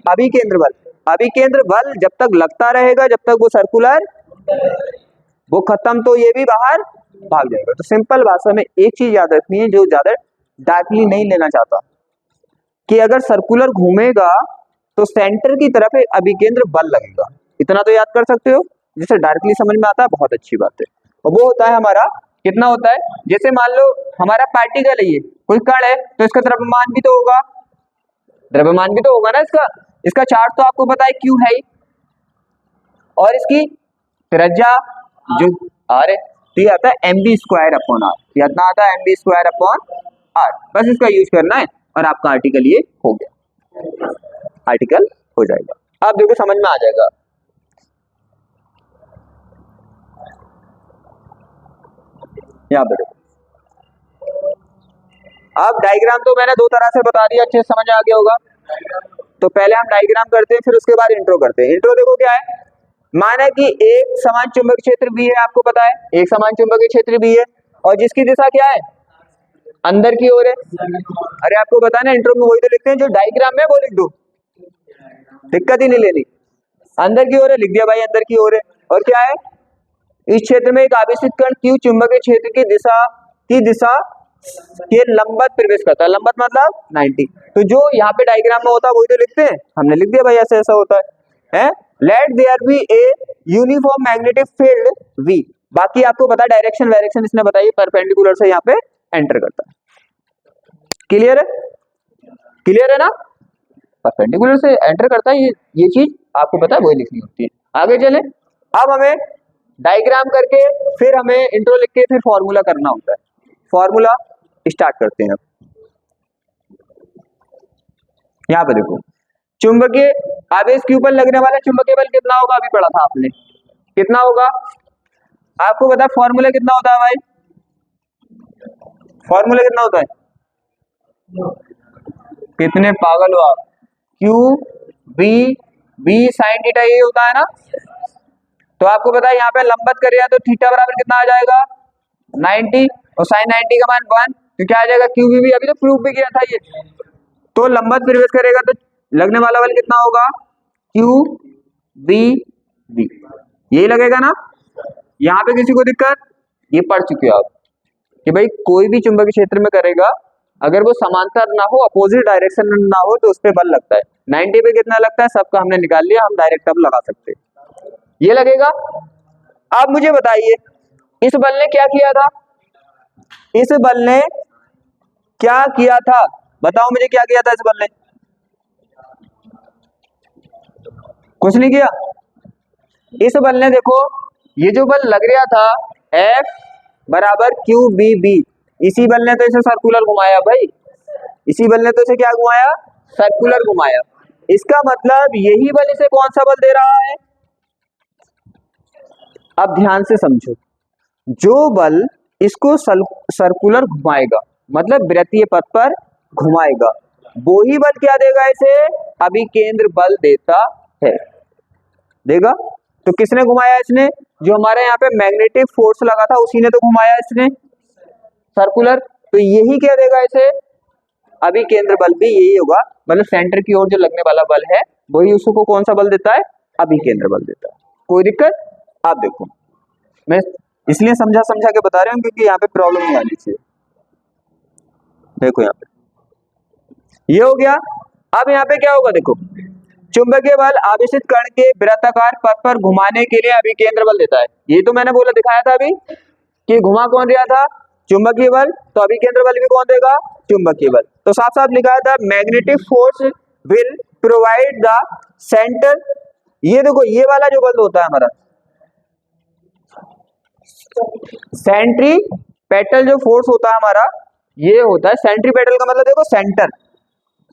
अभिकेंद्र बल। अभिकेंद्र बल जब तक लगता रहेगा, जब तक वो सर्कुलर वो खत्म, तो ये भी बाहर भाग जाएगा। तो सिंपल भाषा में एक चीज याद रखनी है, जो ज्यादा डार्कली नहीं लेना चाहता, कि अगर सर्कुलर घूमेगा तो सेंटर की तरफ एक अभिकेंद्र बल लगेगा, इतना तो याद कर सकते हो, जिसे डायरेक्टली समझ में आता है, बहुत अच्छी बात है। और वो होता है हमारा कितना होता है, जैसे मान लो हमारा पार्टिकल है, ये कोई कण है, तो इसका द्रव्यमान भी तो होगा, द्रव्यमान भी तो होगा ना इसका चार्ज तो आपको पता है क्यू है ही, और इसकी त्रिज्या जो आर है, तो ये आता है mv²/r, ये आता है mv²/r। बस इसका यूज करना है और आपका आर्टिकल ये हो गया, आर्टिकल हो जाएगा। अब देखो समझ में आ जाएगा। यहाँ पे देखो, अब डायग्राम तो मैंने दो तरह से बता दिया, अच्छे से समझ आ गया होगा। तो पहले हम डायग्राम करते हैं, फिर उसके बाद इंट्रो करते हैं। इंट्रो देखो क्या है, माना कि एक समान चुंबकीय क्षेत्र भी है, आपको पता है एक समान चुंबकीय क्षेत्र भी है, और जिसकी दिशा क्या है, अंदर की ओर है। अरे आपको पता है ना, इंट्रो में वही तो लिखते हैं जो डायग्राम में, वो लिख दो, दिक्कत ही नहीं लेनी। अंदर की ओर है, लिख दिया भाई अंदर की ओर है। और क्या है, इस क्षेत्र में एक आवेशित कण Q चुंबकीय क्षेत्र की दिशा के लंबवत प्रवेश करता है, लंबवत मतलब 90। तो जो यहाँ पे डायग्राम में होता है वही तो लिखते हैं, हमने लिख दिया भाई ऐसा ऐसा होता है। Let there be a uniform magnetic field V। बाकी आपको पता है डायरेक्शन वायरेक्शन इसने बताई, परपेंडिकुलर से यहाँ पे एंटर करता है। क्लियर है ना, परपेंडिकुलर से एंटर करता है, ये चीज आपको पता है वही लिखनी होती है। आगे चले, अब हमें डायग्राम करके फिर हमें इंट्रो लिख के फिर फॉर्मूला करना होता है। फॉर्मूला स्टार्ट करते हैं। यहाँ पे देखो, चुंबकीय आवेश के ऊपर लगने वाला चुंबकीय बल कितना होगा, अभी पढ़ा था आपने, कितना होगा आपको पता है। फॉर्मूला कितना होता है भाई, फॉर्मूला कितना होता है, कितने पागल हो आप, क्यू बी साइन थीटा, ये होता है ना। तो आपको पता है यहाँ पे लंबवत करेगा तो थीटा बराबर कितना आ जाएगा 90, और साइन 90 का मान 1, तो क्या आ जाएगा क्यू बी, अभी तो प्रूफ भी किया था ये। तो लंबवत प्रवेश करेगा तो लगने वाला बल कितना होगा, क्यू बी, यही लगेगा ना। यहाँ पे किसी को दिक्कत, ये पढ़ चुके हो आप कि भाई कोई भी चुंबकीय क्षेत्र में करेगा अगर वो समांतर ना हो, अपोजिट डायरेक्शन में ना हो, तो उस पर बल लगता है। 90 पे कितना लगता है सबका हमने निकाल लिया, हम डायरेक्ट अब लगा सकते हैं, ये लगेगा। अब मुझे बताइए इस बल ने क्या किया था, इस बल ने क्या किया था, बताओ मुझे क्या किया था इस बल ने? कुछ नहीं किया। इस बल ने देखो, ये जो बल लग रहा था F बराबर क्यू बी बी, इसी बल ने तो इसे सर्कुलर घुमाया भाई, इसी बल ने तो इसे क्या घुमाया, सर्कुलर घुमाया। इसका मतलब यही बल इसे कौन सा बल दे रहा है? अब ध्यान से समझो, जो बल इसको सर्कुलर घुमाएगा, मतलब वृत्तीय पथ पर घुमाएगा, वो ही बल क्या देगा इसे, अभिकेंद्र बल देता है, देगा। तो किसने घुमाया इसने, जो हमारे यहाँ पे मैग्नेटिक फोर्स लगा था उसी ने तो घुमाया इसने सर्कुलर, तो यही क्या देगा इसे, अभिकेंद्र बल भी यही होगा, मतलब सेंटर की ओर जो लगने वाला बल है वही उसको कौन सा बल देता है, अभिकेंद्र बल देता है। कोई दिक्कत? आप देखो, मैं इसलिए समझा समझा के बता रहा हूँ क्योंकि यहाँ पे प्रॉब्लम नहीं आनी चाहिए। देखो यहाँ पे ये हो गया। अब यहाँ पे क्या होगा, देखो चुंबकीय बल आवेशित कण के वृत्ताकार पथ पर घुमाने के लिए अभिकेंद्र बल देता है। ये तो मैंने बोला, दिखाया था अभी कि घुमा कौन रहा था, चुंबकीय बल, तो अभिकेंद्र बल भी कौन देगा, चुंबकीय बल। तो साफ साफ लिखा था magnetic force will provide the centre, ये देखो ये वाला जो बल होता है हमारा सेंट्रीपेटल जो फोर्स होता है हमारा, ये होता है सेंट्रीपेटल का मतलब देखो सेंटर,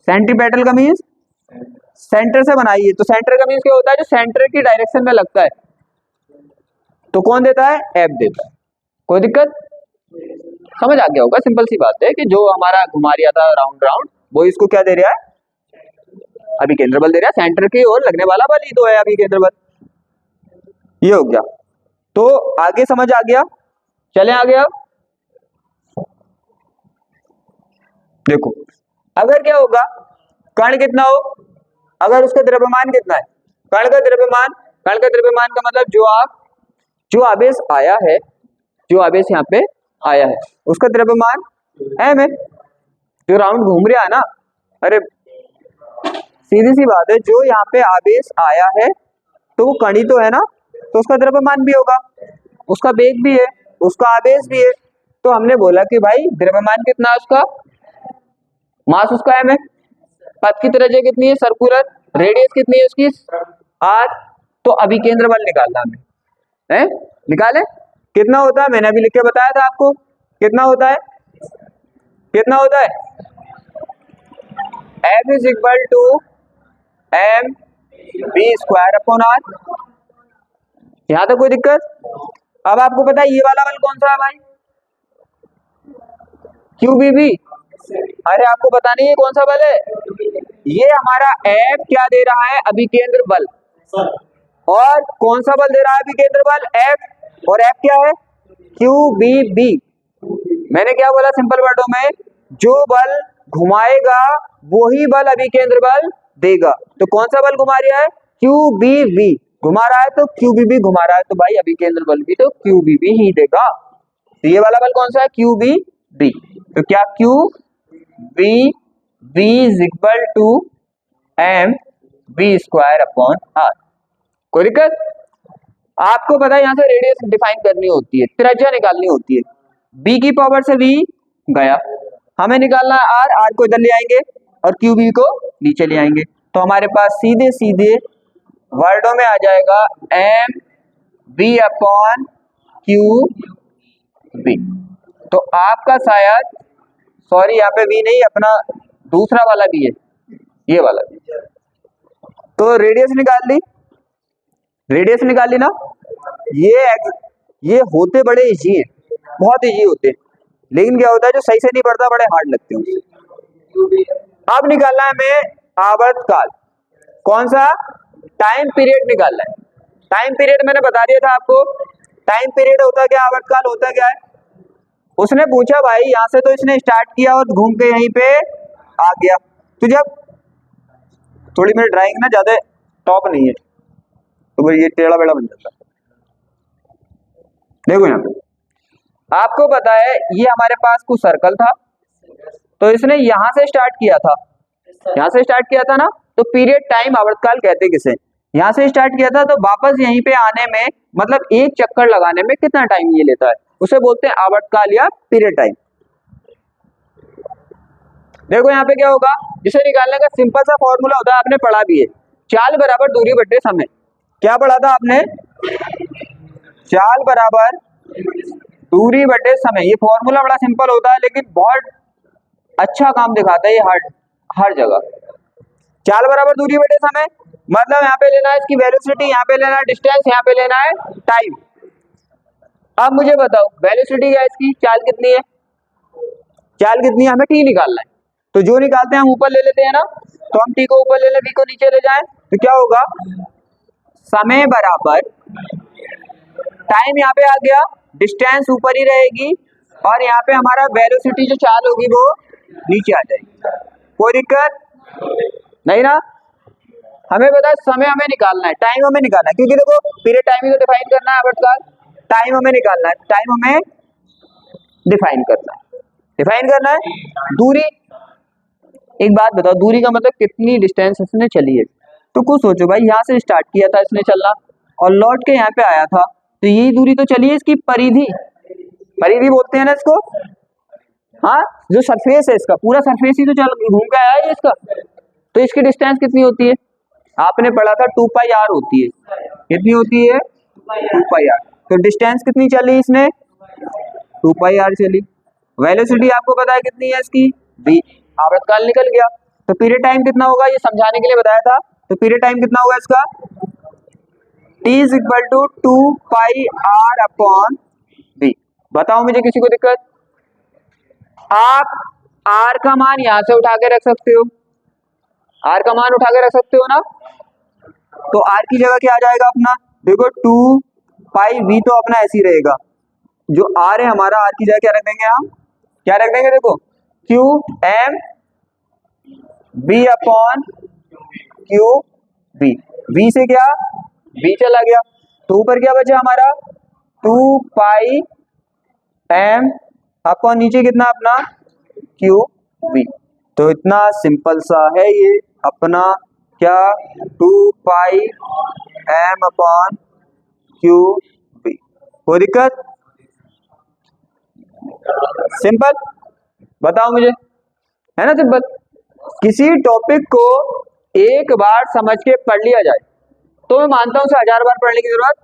सेंट्रीपेटल का मीन्स सेंटर से बनाइए, तो सेंटर का मीन्स क्या होता है, जो सेंटर की डायरेक्शन में लगता है, तो कौन देता है, एफ देता है। कोई दिक्कत? समझ आ गया होगा, सिंपल सी बात है कि जो हमारा घुमा रहा था राउंड राउंड, वो इसको क्या दे रहा है, अभिकेंद्र बल दे रहा है, सेंटर की ओर लगने वाला बल ही तो है अभिकेंद्र बल, ये हो गया। तो आगे समझ आ गया, चले आगे। अब देखो अगर क्या होगा, कण कितना हो, अगर उसका द्रव्यमान कितना है, कण का द्रव्यमान, कण का द्रव्यमान का मतलब जो आवेश आया है, जो आवेश यहाँ पे आया है उसका द्रव्यमान m है, जो राउंड घूम रहा है ना, अरे सीधी सी बात है, जो यहाँ पे आवेश आया है तो वो कण ही तो है ना, तो उसका द्रव्यमान भी होगा, उसका वेग भी है, उसका आवेश भी है। तो हमने बोला कि भाई द्रव्यमान कितना है उसका, मास उसका m है, पथ की त्रिज्या कितनी है सर्कुलर, रेडियस कितनी है उसकी r, तो अभिकेंद्र बल निकालना हमें है, निकाले कितना होता है, मैंने अभी लिख के बताया था आपको, कितना होता है, कितना होता है, F is equal to M B square upon R. यहां तक कोई दिक्कत? अब आपको पता है ये वाला बल कौन सा है भाई, क्यू बी बी, अरे आपको पता नहीं है कौन सा बल है, ये हमारा F क्या दे रहा है, अभिकेंद्र बल, और कौन सा बल दे रहा है अभिकेंद्र बल, F, और F क्या है, क्यू बी बी। मैंने क्या बोला सिंपल वर्डों में, जो बल घुमाएगा वही बल अभिकेंद्र बल देगा, तो कौन सा बल घुमा रहा है, क्यू बी बी घुमा रहा है, तो क्यू बी बी घुमा रहा है, तो भाई अभिकेंद्र बल भी तो क्यू बी बी ही देगा। तो ये वाला बल कौन सा है, क्यू बी बी, तो क्या Q B B is equal to M B square upon R. कोई दिक्कत? आपको पता है यहाँ से रेडियस डिफाइन करनी होती है, त्रिज्या निकालनी होती है, b की पावर से v गया, हमें निकालना है r, r को इधर ले आएंगे और क्यू बी को नीचे ले आएंगे, तो हमारे पास सीधे सीधे वर्डों में आ जाएगा M B upon Q B. तो आपका शायद, सॉरी यहाँ पे v नहीं, अपना दूसरा वाला भी है, ये वाला भी, तो रेडियस निकाल ली, रेडियस निकाली ना, ये होते बड़े इजी है, बहुत इजी होते हैं, लेकिन क्या होता है जो सही से नहीं पढ़ता बड़े हार्ड लगते हैं उससे। अब निकालना है हमें आवर्तकाल, कौन सा, टाइम पीरियड निकालना है। टाइम पीरियड मैंने बता दिया था आपको, टाइम पीरियड होता क्या, आवर्तकाल होता क्या है। उसने पूछा भाई यहां से तो इसने स्टार्ट किया और घूम के यहीं पे आ गया, तो जब थोड़ी मेरी ड्राइंग ना ज्यादा टॉप नहीं है तो भाई ये टेढ़ा बेड़ा बन जाता है। देखो यहाँ पे आपको पता है ये हमारे पास कुछ सर्कल था, तो इसने यहां से स्टार्ट किया था, यहां से स्टार्ट किया था ना, तो पीरियड टाइम आवर्तकाल कहते किसे, यहां से स्टार्ट किया था तो वापस यहीं पे आने में मतलब एक चक्कर लगाने में कितना टाइम ये लेता है, उसे बोलते हैं आवर्तकाल या पीरियड टाइम। देखो यहाँ पे क्या होगा, जिसे निकालने का सिंपल सा फॉर्मूला होता है, आपने पढ़ा भी है, चाल बराबर दूरी बटे समय। क्या पढ़ा था आपने, चाल बराबर दूरी बटे समय। ये फॉर्मूला बड़ा सिंपल होता है लेकिन बहुत अच्छा काम दिखाता है ये हर जगह। चाल बराबर दूरी बटे समय मतलब यहाँ पे लेना है इसकी वेलोसिटी, यहाँ पे लेना है डिस्टेंस, यहाँ पे लेना है टाइम। अब मुझे बताओ वेलोसिटी क्या है इसकी, चाल कितनी है, चाल कितनी है, हमें टी निकालना है। तो जो निकालते हैं हम ऊपर ले लेते हैं ना, तो हम टी को ऊपर ले लें, वी को नीचे ले जाएं, तो क्या होगा, समय बराबर टाइम यहाँ पे आ गया, डिस्टेंस ऊपर ही रहेगी और यहाँ पे हमारा वेलोसिटी जो चाल होगी वो नीचे आ जाएगी। कोई दिक्कत नहीं ना। हमें पता है समय हमें निकालना है, टाइम हमें निकालना है, क्योंकि देखो पीरियड टाइम ही तो डिफाइन करना है आवर्तकाल, टाइम हमें निकालना है, टाइम हमें डिफाइन करना है, डिफाइन करना है। दूरी, एक बात बताओ, दूरी का मतलब कितनी डिस्टेंस इसने चली है। तो कुछ सोचो भाई, यहाँ से स्टार्ट किया था इसने चलना और लौट के यहाँ पे आया था, तो यही दूरी तो चली है इसकी परिधि, परिधि बोलते हैं ना इसको। हाँ, जो सरफेस है इसका पूरा सरफेस ही तो चल घूम के आया है इसका, तो इसकी डिस्टेंस कितनी होती है, आपने पढ़ा था 2 पाई आर होती है, कितनी होती है 2 पाई आर। तो डिस्टेंस कितनी चली इसने 2 पाई आर चली। वेलोसिटी आपको पता है कितनी है इसकी v, आवर्तकाल निकल गया। तो पीरियड टाइम कितना होगा ये समझाने के लिए बताया था, तो पीरियड टाइम कितना होगा इसका t is equal to 2 pi R upon v। बताओ मुझे किसी को दिक्कत, आप r का मान यहां से उठा के रख सकते हो, r का मान उठा के रख सकते हो ना, तो r की जगह क्या आ जाएगा अपना, देखो 2 पाई v तो अपना ऐसे ही रहेगा, जो r है हमारा r की जगह क्या रख देंगे हम, क्या रख देंगे, देखो q m b upon q v, v से क्या v चला गया, तो ऊपर क्या बचा हमारा 2 पाई m अपॉन नीचे कितना अपना q v। तो इतना सिंपल सा है ये अपना क्या 2 पाई m अपॉन q v। कोई दिक्कत, सिंपल, बताओ मुझे, है ना सिंपल। किसी टॉपिक को एक बार समझ के पढ़ लिया जाए तो मैं मानता हूं उसे 1000 बार पढ़ने की जरूरत,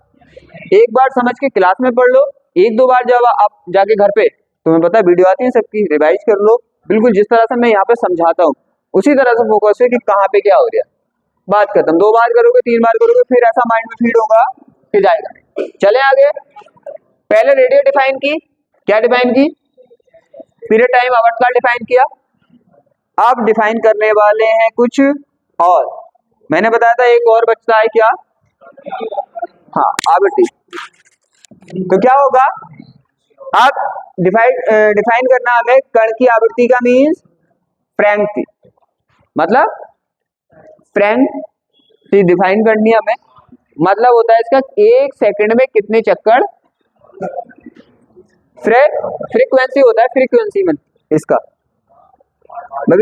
एक बार समझ के क्लास में पढ़ लो, एक दो बार जब आप जाके घर पे, तुम्हें पता है वीडियो आती है सबकी, रिवाइज कर लो, बिल्कुल जिस तरह से मैं यहाँ पे समझाता हूँ उसी तरह से फोकस है कि कहाँ पे क्या हो रहा है, बात खत्म। 2 बार करोगे 3 बार करोगे फिर ऐसा माइंड में फीड होगा कि जाएगा नहीं। चले आगे, पहले रेडियो डिफाइन की, क्या डिफाइन की, पीरियड टाइम आवर्तकाल डिफाइन किया। अब डिफाइन करने वाले हैं कुछ और, मैंने बताया था एक और बचता है क्या, हाँ आवृत्ति। तो क्या होगा, अब डिफाइन करना हमें कण की आवृत्ति का मीन्स फ्रीक्वेंसी, मतलब फ्रीक्वेंसी डिफाइन करनी है हमें, मतलब होता है इसका 1 सेकंड में कितने चक्कर, फ्रीक्वेंसी होता है, फ्रीक्वेंसी में इसका मतलब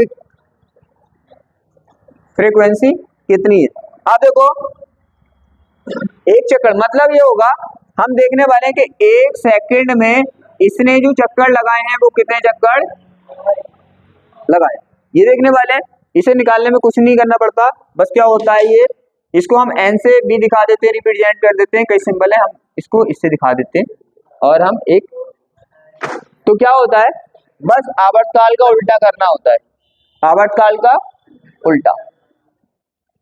फ्रीक्वेंसी कितनी है। अब देखो 1 चक्कर मतलब ये होगा, हम देखने वाले हैं कि 1 सेकंड में इसने जो चक्कर लगाए हैं वो कितने चक्कर लगाए, ये देखने वाले हैं। इसे निकालने में कुछ नहीं करना पड़ता, बस क्या होता है ये, इसको हम एन से भी दिखा देते हैं, रिप्रेजेंट कर देते हैं, कई सिंबल है हम इसको इससे दिखा देते हैं और हम एक, तो क्या होता है बस आवर्तकाल का उल्टा करना होता है, आवर्तकाल का उल्टा,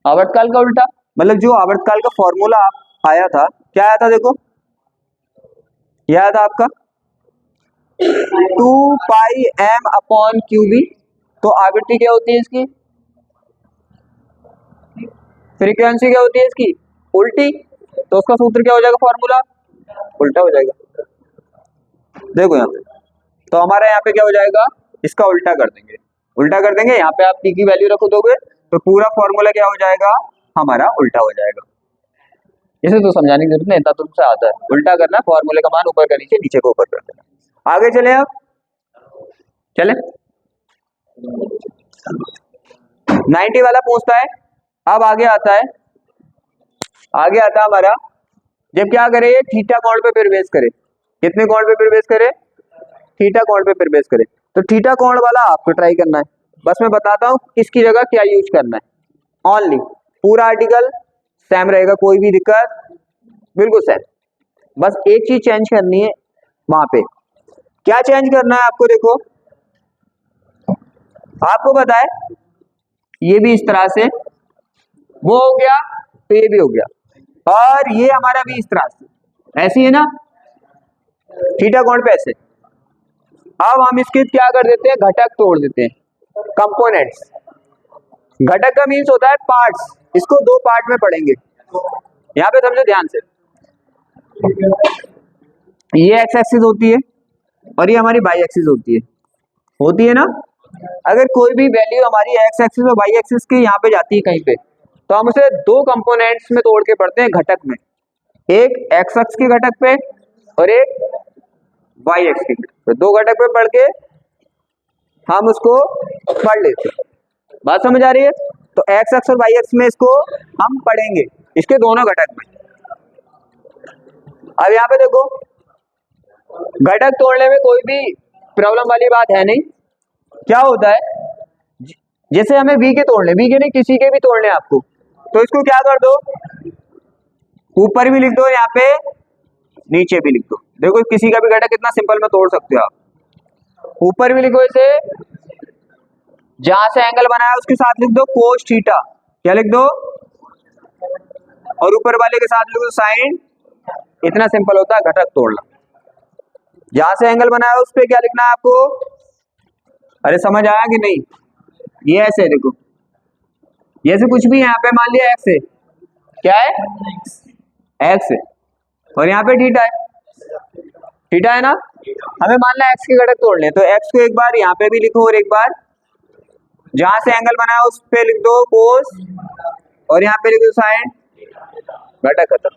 आवर्तकाल का उल्टा मतलब जो आवर्तकाल का फॉर्मूला आया था, क्या आया था देखो, यह आया था आपका 2 पाई m अपॉन क्यू बी। तो आवृत्ति क्या होती है इसकी, फ्रीक्वेंसी क्या होती है इसकी उल्टी, तो उसका सूत्र क्या हो जाएगा, फॉर्मूला उल्टा हो जाएगा। देखो यहाँ पे, तो हमारा यहाँ पे क्या हो जाएगा, इसका उल्टा कर देंगे, उल्टा कर देंगे, यहाँ पे आप t की वैल्यू रखो दोगे तो पूरा फॉर्मूला क्या हो जाएगा हमारा उल्टा हो जाएगा। इसे तो समझाने की जरूरत नहीं, इतना तुमसे आता है, उल्टा करना, फॉर्मूले का मान ऊपर का नीचे, नीचे को ऊपर कर देना। आगे चले, अब चले, 90 वाला पूछता है। अब आगे आता है हमारा, जब क्या करे, ये थीटा कोण पे प्रवेश करे। कितने कोण पे प्रवेश करे? थीटा कोण पे प्रवेश करे। तो थीटा कोण वाला आपको ट्राई करना है। बस मैं बताता हूँ इसकी जगह क्या यूज करना है। ओनली पूरा आर्टिकल सेम रहेगा, कोई भी दिक्कत, बिल्कुल सेम। बस एक चीज चेंज करनी है वहां पे। क्या चेंज करना है आपको? देखो, आपको पता है ये भी इस तरह से, वो हो गया तो ये भी हो गया, और ये हमारा भी इस तरह से, ऐसी है ना, थीटा कोण पे ऐसे। अब हम इसके क्या कर देते हैं, घटक तोड़ देते हैं, कंपोनेंट्स। घटक का मीन्स होता है पार्ट्स। इसको दो पार्ट में पढ़ेंगे, यहाँ पे समझो ध्यान से। ये एक्स एक्सिस होती है और ये हमारी वाई एक्सिस होती है ना। अगर कोई भी वैल्यू हमारी एक्स एक्सिस और वाई एक्सिस के यहाँ पे जाती है कहीं पे, तो हम उसे दो कंपोनेंट्स में तोड़ के पढ़ते हैं, घटक में। एक एक्स एक्स के घटक पे और एक वाई एक्स के घटक पे। दो घटक पे पढ़ के हम उसको पढ़ लेते हैं। बात समझ आ रही है? तो एक्स एक्स और वाई एक्स में इसको हम पढ़ेंगे, इसके दोनों घटक में। अब यहाँ पे देखो, घटक तोड़ने में कोई भी प्रॉब्लम वाली बात है नहीं। क्या होता है, जैसे हमें वी के तोड़ने, वी के नहीं किसी के भी तोड़ने आपको, तो इसको क्या कर दो, ऊपर भी लिख दो, यहाँ पे नीचे भी लिख दो। देखो किसी का भी घटक कितना सिंपल में तोड़ सकते हो आप। ऊपर भी लिखो इसे, जहां से एंगल बनाया उसके साथ लिख दो कोस थीटा, क्या लिख दो, और ऊपर वाले के साथ लिख दो साइन। इतना सिंपल होता है घटक तोड़ना। जहां से एंगल बनाया उस पे क्या लिखना है आपको? अरे समझ आया कि नहीं? ये ऐसे है, देखो ये ऐसे कुछ भी है, यहाँ पे मान लिया एक्स है, क्या है, एक्स है, और यहाँ पे थीटा है ना। हमें मानना एक्स के घटक तोड़ने, तो एक्स को एक बार यहाँ पे भी लिखो और एक बार जहां से एंगल बनाया उस पे लिख दो कोस, और यहाँ पे लिख दो साइन। घटक खत्म।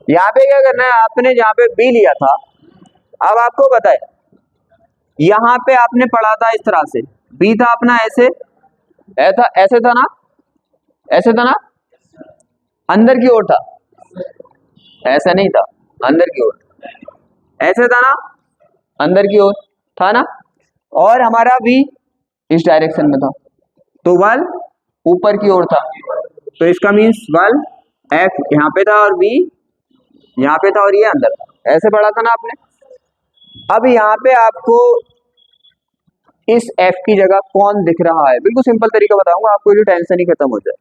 यहाँ पे क्या करना है, आपने जहाँ पे बी लिया था, अब आपको पता है यहाँ पे आपने पढ़ा था इस तरह से, बी था अपना ऐसे, ऐसे था ना, ऐसे था ना, अंदर की ओर था, ऐसा नहीं था, अंदर की ओर, ऐसे था ना, अंदर की ओर था ना, और हमारा बी इस डायरेक्शन में था, तो बल ऊपर की ओर था। तो इसका मीन्स बल एफ यहाँ पे था और बी यहाँ पे था और ये अंदर था। ऐसे पढ़ा था ना आपने। अब यहाँ पे आपको इस एफ की जगह कौन दिख रहा है, बिल्कुल सिंपल तरीका बताऊंगा आपको, जो टेंशन ही खत्म हो जाए।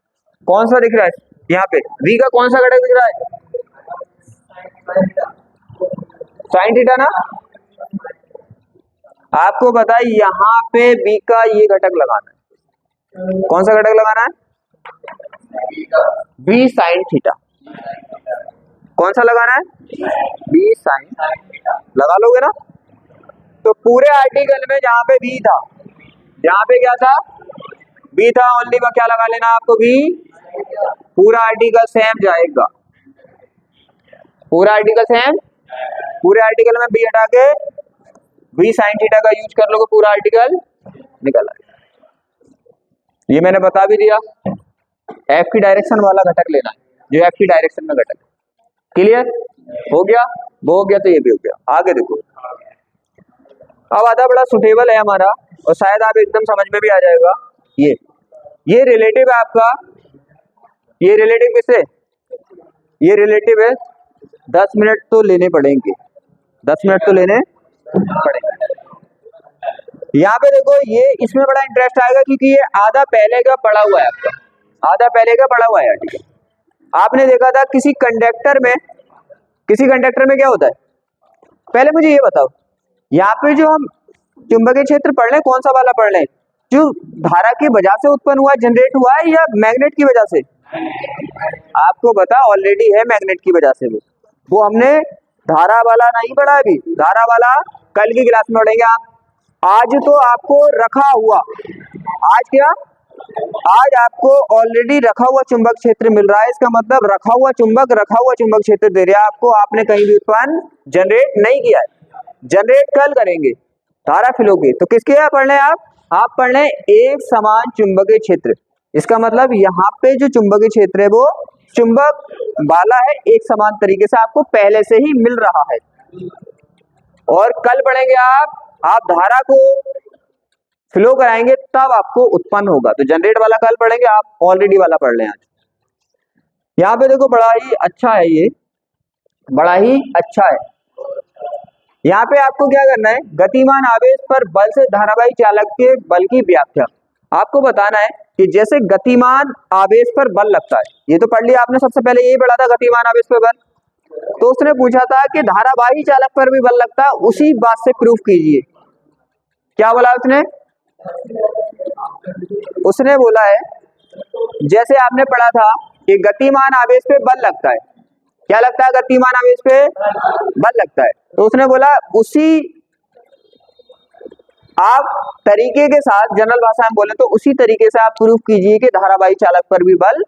कौन सा दिख रहा है यहाँ पे, वी का कौन सा घटक दिख रहा है, साइन थीटा ना। आपको पता है यहाँ पे बी का ये घटक लगाना है। कौन सा घटक लगाना है, बी साइन थीटा। कौन सा लगाना है, बी साइन, लगा लोगे ना। तो पूरे आर्टिकल में जहां पे बी था, जहां पे क्या था, बी था, ओनली का क्या लगा लेना आपको, बी। पूरा आर्टिकल सेम जाएगा, पूरा आर्टिकल सेम, पूरे आर्टिकल में बी हटा के बी साइन थीटा का यूज कर लोगे, पूरा आर्टिकल निकल आएगा। ये मैंने बता भी दिया। एफ की डायरेक्शन वाला घटक लेना है, जो एफ की डायरेक्शन में घटक। क्लियर हो गया, वो हो गया तो ये भी हो गया। आगे देखो, अब आधा बड़ा सुटेबल है हमारा, और शायद आप एकदम समझ में भी आ जाएगा। ये रिलेटिव है आपका, ये रिलेटिव किससे, ये रिलेटिव है। 10 मिनट तो लेने पड़ेंगे, 10 मिनट तो लेने पड़ेंगे। यहाँ पे देखो, ये इसमें बड़ा इंटरेस्ट आएगा क्योंकि ये आधा पहले का पढ़ा हुआ है आपका, आधा पहले का पढ़ा हुआ है। ठीक है, आपने देखा था किसी कंडक्टर में क्या होता है। पहले मुझे ये बताओ, यहाँ पे जो हम चुंबकीय क्षेत्र पढ़ रहे हैं, कौन सा वाला पढ़ रहे हैं, जो धारा की वजह से उत्पन्न हुआ, जनरेट हुआ है, या मैग्नेट की वजह से। आपको पता ऑलरेडी है मैग्नेट की वजह से, वो हमने धारा वाला नहीं पढ़ा अभी, धारा वाला कल की क्लास में पढ़ेंगे आप। आज तो आपको रखा हुआ, आज क्या, आज आपको ऑलरेडी रखा हुआ चुंबक क्षेत्र मिल रहा है। इसका मतलब रखा हुआ चुंबक क्षेत्र दे रहा है आपको, आपने कहीं भी उत्पन्न जनरेट नहीं किया है। जनरेट कल करेंगे, धारा फिलोगे तो किसके यहाँ पढ़ रहे हैं आप, आप पढ़ लें एक समान चुंबकीय क्षेत्र, इसका मतलब यहाँ पे जो चुंबकीय क्षेत्र है वो चुंबक वाला है, एक समान तरीके से आपको पहले से ही मिल रहा है। और कल पढ़ेंगे आप धारा को फ्लो कराएंगे तब आपको उत्पन्न होगा, तो जनरेट वाला कल पढ़ेंगे, आप ऑलरेडी वाला पढ़ लें आज। यहाँ पे देखो बड़ा ही अच्छा है, ये बड़ा ही अच्छा है। यहाँ पे आपको क्या करना है, गतिमान आवेश पर बल से धारावाही चालक के बल की व्याख्या आपको बताना है कि जैसे गतिमान आवेश पर बल लगता है, ये तो पढ़ लिया आपने, सबसे पहले यही पढ़ा था गतिमान आवेश पर बल। तो उसने पूछा था कि धारावाही चालक पर भी बल लगता है, उसी बात से प्रूफ कीजिए। क्या बोला उसने बोला है जैसे आपने पढ़ा था कि गतिमान आवेश पे बल लगता है, क्या लगता है, गतिमान आवेश पे बल लगता है, तो उसने बोला उसी आप तरीके के साथ, जनरल भाषा में बोले तो उसी तरीके से आप प्रूफ कीजिए कि धारावाही चालक पर भी बल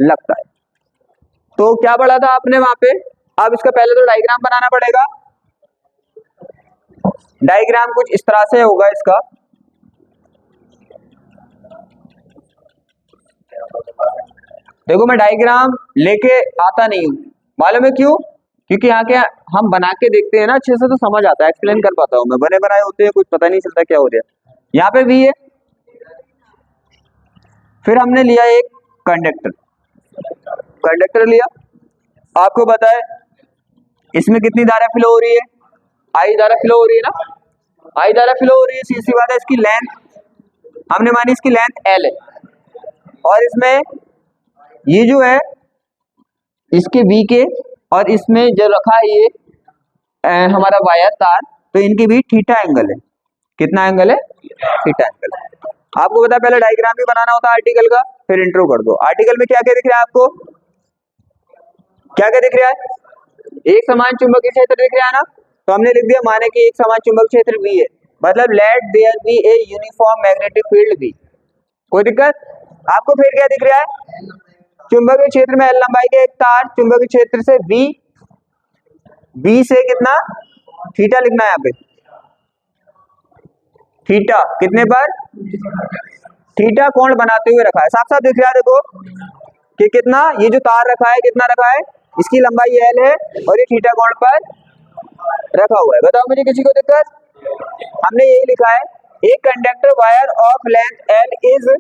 लगता है। तो क्या पढ़ा था आपने वहां पे, अब इसका पहले तो डायग्राम बनाना पड़ेगा। डायग्राम कुछ इस तरह से होगा इसका, देखो मैं डायग्राम लेके आता नहीं हूं, मालूम है क्यों, क्योंकि यहाँ के हम बना के देखते हैं ना अच्छे से तो समझ आता है, एक्सप्लेन कर पाता हूँ मैं, बने बनाए होते हैं कुछ पता नहीं चलता क्या हो रहा है। यहाँ पे भी है, फिर हमने लिया एक कंडक्टर लिया, आपको पता है इसमें कितनी धारा फ्लो हो रही है, आई धारा फ्लो हो रही है ना, आई धारा फ्लो हो रही है, सीधी बात है, इसकी लेंथ हमने मानी, इसकी लेंथ L है, और इसमें ये जो है इसके V के, और इसमें जो रखा है ये हमारा वायर तार, तो इनके बीच थीटा एंगल है, कितना एंगल है, थीटा एंगल है। आपको पता है पहले डायग्राम भी बनाना होता है आर्टिकल का, फिर इंट्रो कर दो। आर्टिकल में क्या क्या दिख रहा है आपको, क्या क्या दिख रहा है, एक समान चुंबकीय क्षेत्र दिख रहा है ना, तो हमने लिख दिया माने कि एक समान चुंबकीय क्षेत्र V है, मतलब let there be a uniform magnetic field V। कोई दिक्कत आपको, फिर क्या दिख रहा है, चुंबकीय क्षेत्र में L लंबाई के एक तार, चुंबकीय क्षेत्र से B से कितना थीटा लिखना है, यहाँ पे थीटा कितने पर, थीटा कोण बनाते हुए रखा है, साफ साफ दिख रहा है देखो कि कितना, ये जो तार रखा है कितना रखा है, इसकी लंबाई L है और ये थीटा कोण पर रखा हुआ है। बताओ मुझे किसी को दिक्कत, हमने यही लिखा है, एक conductor wire of length L is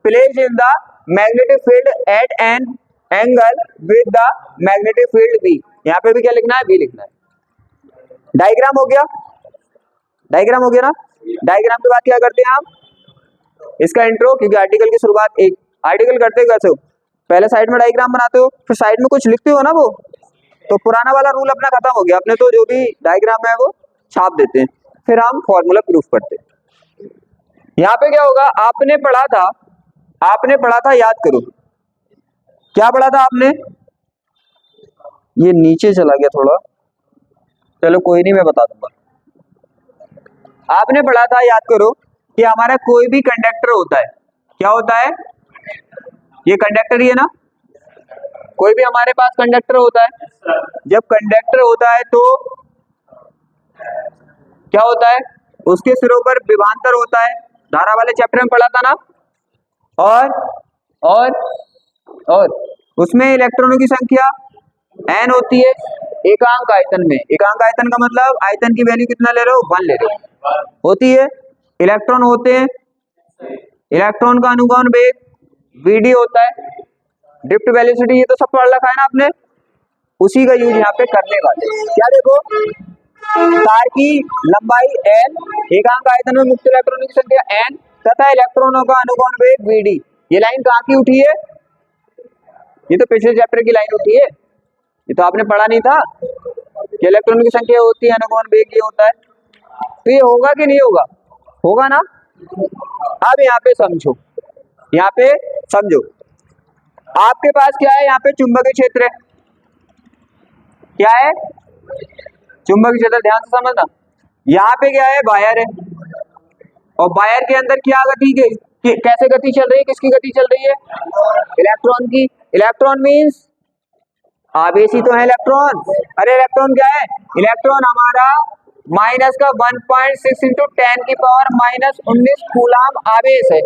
placed in the magnetic field at an angle with the magnetic field B। यहाँ पे भी क्या लिखना है, B लिखना है। डायग्राम हो गया, डायग्राम हो गया ना, डायग्राम के बाद क्या करते हैं हम, इसका इंट्रो, क्योंकि आर्टिकल की शुरुआत एक आर्टिकल करते हो कैसे हो, पहले साइड में डायग्राम बनाते हो, फिर साइड में कुछ लिखते हो ना, वो तो पुराना वाला रूल अपना खत्म हो गया, अपने तो जो भी डायग्राम है वो छाप देते हैं, फिर हम फॉर्मूला प्रूफ करते हैं। यहाँ पे क्या होगा, आपने पढ़ा था, याद करो क्या पढ़ा था आपने, ये नीचे चला गया थोड़ा, चलो कोई नहीं मैं बता दूंगा। आपने पढ़ा था, याद करो कि हमारा कोई भी कंडक्टर होता है, क्या होता है, ये कंडक्टर ही है ना, कोई भी हमारे पास कंडक्टर होता है, जब कंडक्टर होता है तो क्या होता है, उसके सिरों पर विभवांतर होता है, धारा वाले चैप्टर में पढ़ा था ना, और उसमें इलेक्ट्रॉनों की संख्या n होती है एकांक आयतन में, एकांक आयतन का मतलब आयतन की वैल्यू कितना ले रहे हो, 1 ले रहे हो, होती है, इलेक्ट्रॉन होते हैं, इलेक्ट्रॉन का अनुगमन वेग Vd होता है, ड्रिफ्ट वेलोसिटी, ये तो सब पढ़ रखा है ना आपने, उसी का यूज यहाँ पे करने वाले। क्या देखो, तार की लंबाई L, एकांक आयतन में मुक्त इलेक्ट्रॉनों की संख्या n तथा इलेक्ट्रॉनों का अनुगमन वेग Vd। ये लाइन कहाँ की उठी है, ये तो पिछले चैप्टर की लाइन उठी है, ये तो आपने पढ़ा नहीं था कि इलेक्ट्रॉनों की संख्या होती है, अनुगमन वेग ये होता है, तो ये होगा कि नहीं होगा, होगा ना। अब यहाँ पे समझो, यहाँ पे समझो, आपके पास क्या है, यहाँ पे चुंबकीय क्षेत्र है, क्या है, चुंबकीय क्षेत्र, ध्यान से समझना, यहाँ पे क्या है, वायर है, और वायर के अंदर क्या गति कैसे गति चल रही है, किसकी गति चल रही है, इलेक्ट्रॉन की। इलेक्ट्रॉन मींस आवेशी तो है इलेक्ट्रॉन, अरे इलेक्ट्रॉन क्या है, इलेक्ट्रॉन हमारा माइनस का 1.6 इंटू 10 की पावर माइनस 19 कूलाम आवेश है,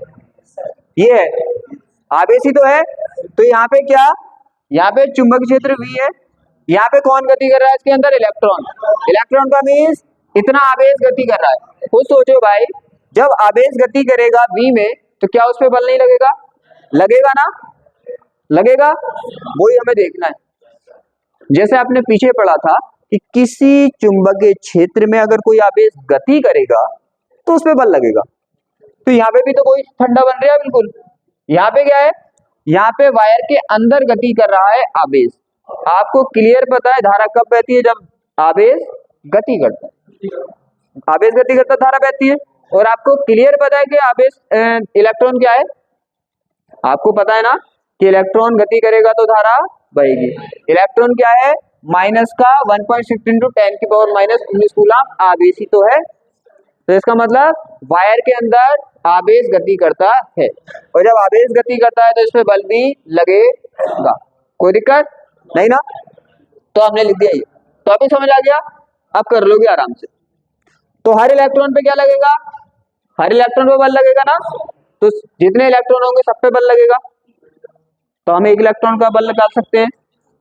ये है आवेश ही तो है। तो यहाँ पे क्या, यहाँ पे चुंबक क्षेत्र V है, यहाँ पे कौन गति कर रहा है इसके अंदर, इलेक्ट्रॉन। इलेक्ट्रॉन का मीन्स इतना आवेश गति कर रहा है। खुद सोचो भाई, जब आवेश गति करेगा V में तो क्या उस पर बल नहीं लगेगा, लगेगा ना, लगेगा, वही हमें देखना है। जैसे आपने पीछे पढ़ा था कि किसी चुंबकीय क्षेत्र में अगर कोई आवेश गति करेगा तो उस पर बल लगेगा। तो यहाँ पे भी तो कोई ठंडा बन रहा है बिल्कुल। यहाँ पे क्या है, यहाँ पे वायर के अंदर गति कर रहा है आवेश। आपको क्लियर पता है धारा कब बहती है, जब आवेश गति करता है, आवेश गति करता है धारा बहती है। और आपको क्लियर पता है कि आवेश इलेक्ट्रॉन क्या है, आपको पता है ना कि इलेक्ट्रॉन गति करेगा तो धारा बहेगी। इलेक्ट्रॉन क्या है, माइनस का 1.6 इंटू 10 की पावर माइनस 19 कूलाम आवेश ही तो है। तो इसका मतलब वायर के अंदर आवेश गति करता है, और जब आवेश गति करता है तो इस पे बल भी लगेगा। कोई दिक्कत नहीं ना, तो हमने लिख दिया ये। तो अभी समझ आ गया, अब कर लोगे आराम से। तो हर इलेक्ट्रॉन पे क्या लगेगा, हर इलेक्ट्रॉन पे बल लगेगा ना, तो जितने इलेक्ट्रॉन होंगे सब पे बल लगेगा। तो हम एक इलेक्ट्रॉन का बल निकाल सकते हैं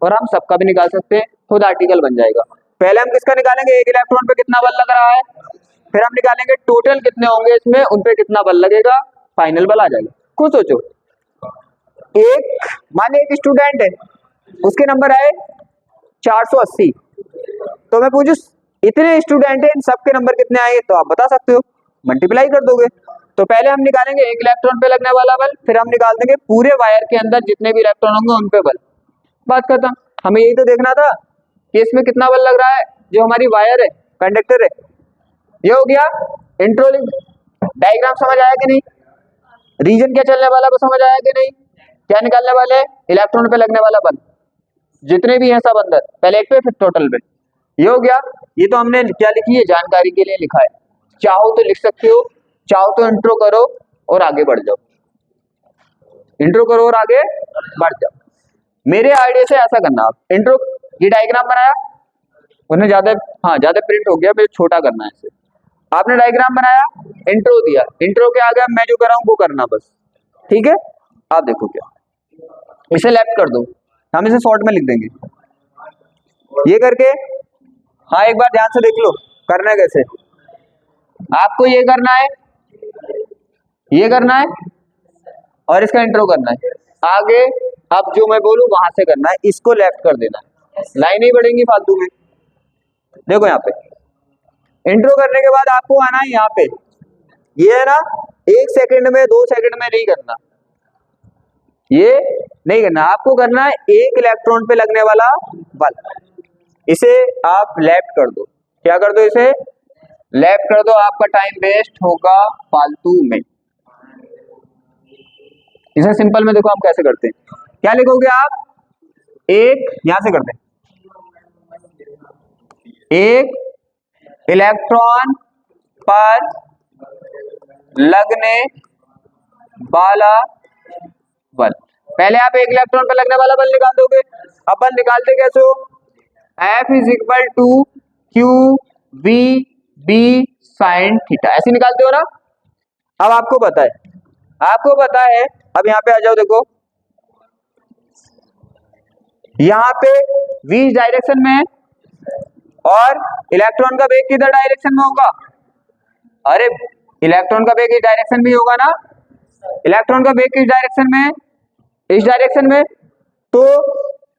और हम सबका भी निकाल सकते हैं, खुद आर्टिकल बन जाएगा। पहले हम किसका निकालेंगे, एक इलेक्ट्रॉन पे कितना बल लग रहा है, फिर हम निकालेंगे टोटल कितने होंगे इसमें, उन पे कितना बल लगेगा, फाइनल बल आ जाएगा। खुद सोचो, एक माने एक स्टूडेंट है, उसके नंबर आए 480, तो मैं पूछूं इतने स्टूडेंट है, इन सबके नंबर कितने आए, तो आप बता सकते हो, मल्टीप्लाई कर दोगे। तो पहले हम निकालेंगे एक इलेक्ट्रॉन पे लगने वाला बल, फिर हम निकाल देंगे पूरे वायर के अंदर जितने भी इलेक्ट्रॉन होंगे उन पे बल। बात खत्म। हमें यही तो देखना था कि इसमें कितना बल लग रहा है, जो हमारी वायर है, कंडक्टर है। ये हो गया इंट्रो। डायग्राम समझ आया कि नहीं, रीजन क्या चलने वाला वो समझ आया कि नहीं, क्या निकालने वाले, इलेक्ट्रॉन पे लगने वाला बल, जितने भी हैं सब अंदर, पहले एक पे फिर टोटल पे। ये हो गया। ये तो हमने क्या लिखी है, जानकारी के लिए लिखा है, चाहो तो लिख सकते हो, चाहो तो इंट्रो करो और आगे बढ़ जाओ, इंट्रो करो और आगे बढ़ जाओ। मेरे आइडिया से ऐसा करना, आप इंट्रो, ये डायग्राम बनाया, उन्हें ज्यादा, हाँ ज्यादा प्रिंट हो गया, मुझे छोटा करना है इसे। आपने डायग्राम बनाया, इंट्रो दिया, इंट्रो के आगे मैं जो कर रहा हूँ वो करना बस, ठीक है। आप देखो क्या, इसे लेफ्ट कर दो, हम इसे शॉर्ट में लिख देंगे, ये करके। हाँ एक बार ध्यान से देख लो करना है कैसे। आपको ये करना है, ये करना है, और इसका इंट्रो करना है आगे। अब जो मैं बोलूं वहां से करना है, इसको लेफ्ट कर देना है, लाइन नहीं बढ़ेंगी फालतू में। देखो यहाँ पे इंट्रो करने के बाद आपको आना है यहाँ पे, ये है ना, 1 सेकंड में 2 सेकंड में नहीं करना, ये नहीं करना, आपको करना है एक इलेक्ट्रॉन पे लगने वाला बल। इसे आप लेफ्ट कर दो, क्या कर दो, इसे लेफ्ट कर दो, आपका टाइम वेस्ट होगा फालतू में। इसे सिंपल में देखो हम कैसे करते हैं, क्या लिखोगे आप, एक यहां से करते हैं, एक इलेक्ट्रॉन पर लगने वाला बल। पहले आप एक इलेक्ट्रॉन पर लगने वाला बल निकाल दोगे। अब बल निकालते कैसे हो, F is equal to Q V B sine theta, ऐसे निकालते हो ना। अब आपको पता है, आपको पता है, अब यहाँ पे आ जाओ, देखो यहाँ पे v इस डायरेक्शन में है और इलेक्ट्रॉन का वेग किधर डायरेक्शन में होगा, अरे इलेक्ट्रॉन का वेग इस डायरेक्शन में ही होगा ना, इलेक्ट्रॉन का वेग किस डायरेक्शन में है, इस डायरेक्शन में। तो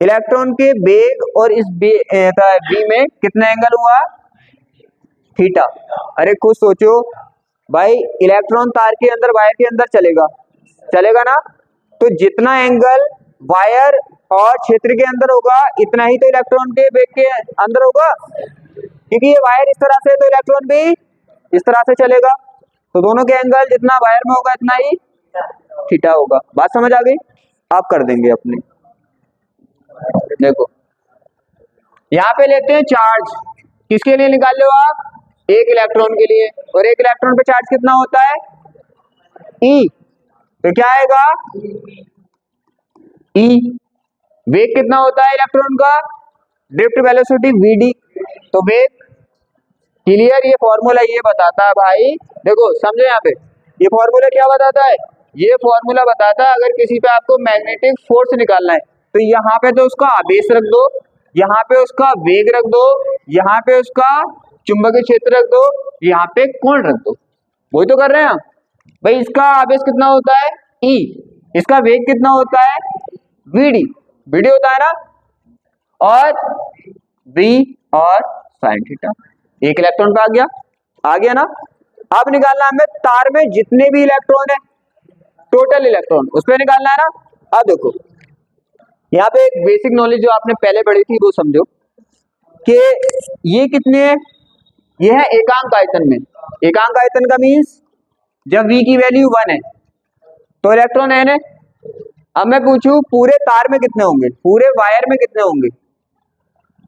इलेक्ट्रॉन के वेग और इस v में कितना एंगल हुआ, थीटा। अरे कुछ सोचो भाई, इलेक्ट्रॉन तार के अंदर, वायर के अंदर चलेगा, चलेगा ना, तो जितना एंगल वायर और क्षेत्र के अंदर होगा इतना ही तो इलेक्ट्रॉन के वेग के अंदर होगा, क्योंकि ये वायर इस तरह से, तो इलेक्ट्रॉन भी इस तरह से चलेगा, तो दोनों के एंगल जितना वायर में होगा इतना ही थीटा होगा। बात समझ आ गई, आप कर देंगे अपने। देखो यहाँ पे लेते हैं चार्ज, किसके लिए निकाल लो आप, एक इलेक्ट्रॉन के लिए, और एक इलेक्ट्रॉन पे चार्ज कितना होता है, E, तो क्या आएगा, E। वेग कितना होता है इलेक्ट्रॉन का, ड्रिफ्ट वेलोसिटी Vd, तो वेग क्लियर। ये फॉर्मूला ये बताता है भाई, देखो समझो यहाँ पे, ये फॉर्मूला क्या बताता है, ये फॉर्मूला बताता है अगर किसी पे आपको मैग्नेटिक फोर्स निकालना है तो यहाँ पे तो उसका आवेश रख दो, यहाँ पे उसका वेग रख दो, यहाँ पे उसका चुंबकीय क्षेत्र रख दो, यहाँ पे कोण रख दो। वही तो कर रहे हैं हम भाई। इसका आवेश कितना होता है E, इसका वेग कितना होता है VD, VD होता है ना, और V और साइन थीटा। एक इलेक्ट्रॉन पे आ गया ना। अब निकालना हमें तार में जितने भी इलेक्ट्रॉन है, टोटल इलेक्ट्रॉन उस पर निकालना है ना। अब देखो यहाँ पे एक बेसिक नॉलेज जो आपने पहले पढ़ी थी वो समझो कि ये कितने है, ये है एकांक आयतन में। एकांक आयतन का मीन्स जब V की वैल्यू 1 है तो इलेक्ट्रॉन n है। अब मैं पूछूं पूरे तार में कितने होंगे, पूरे वायर में कितने होंगे,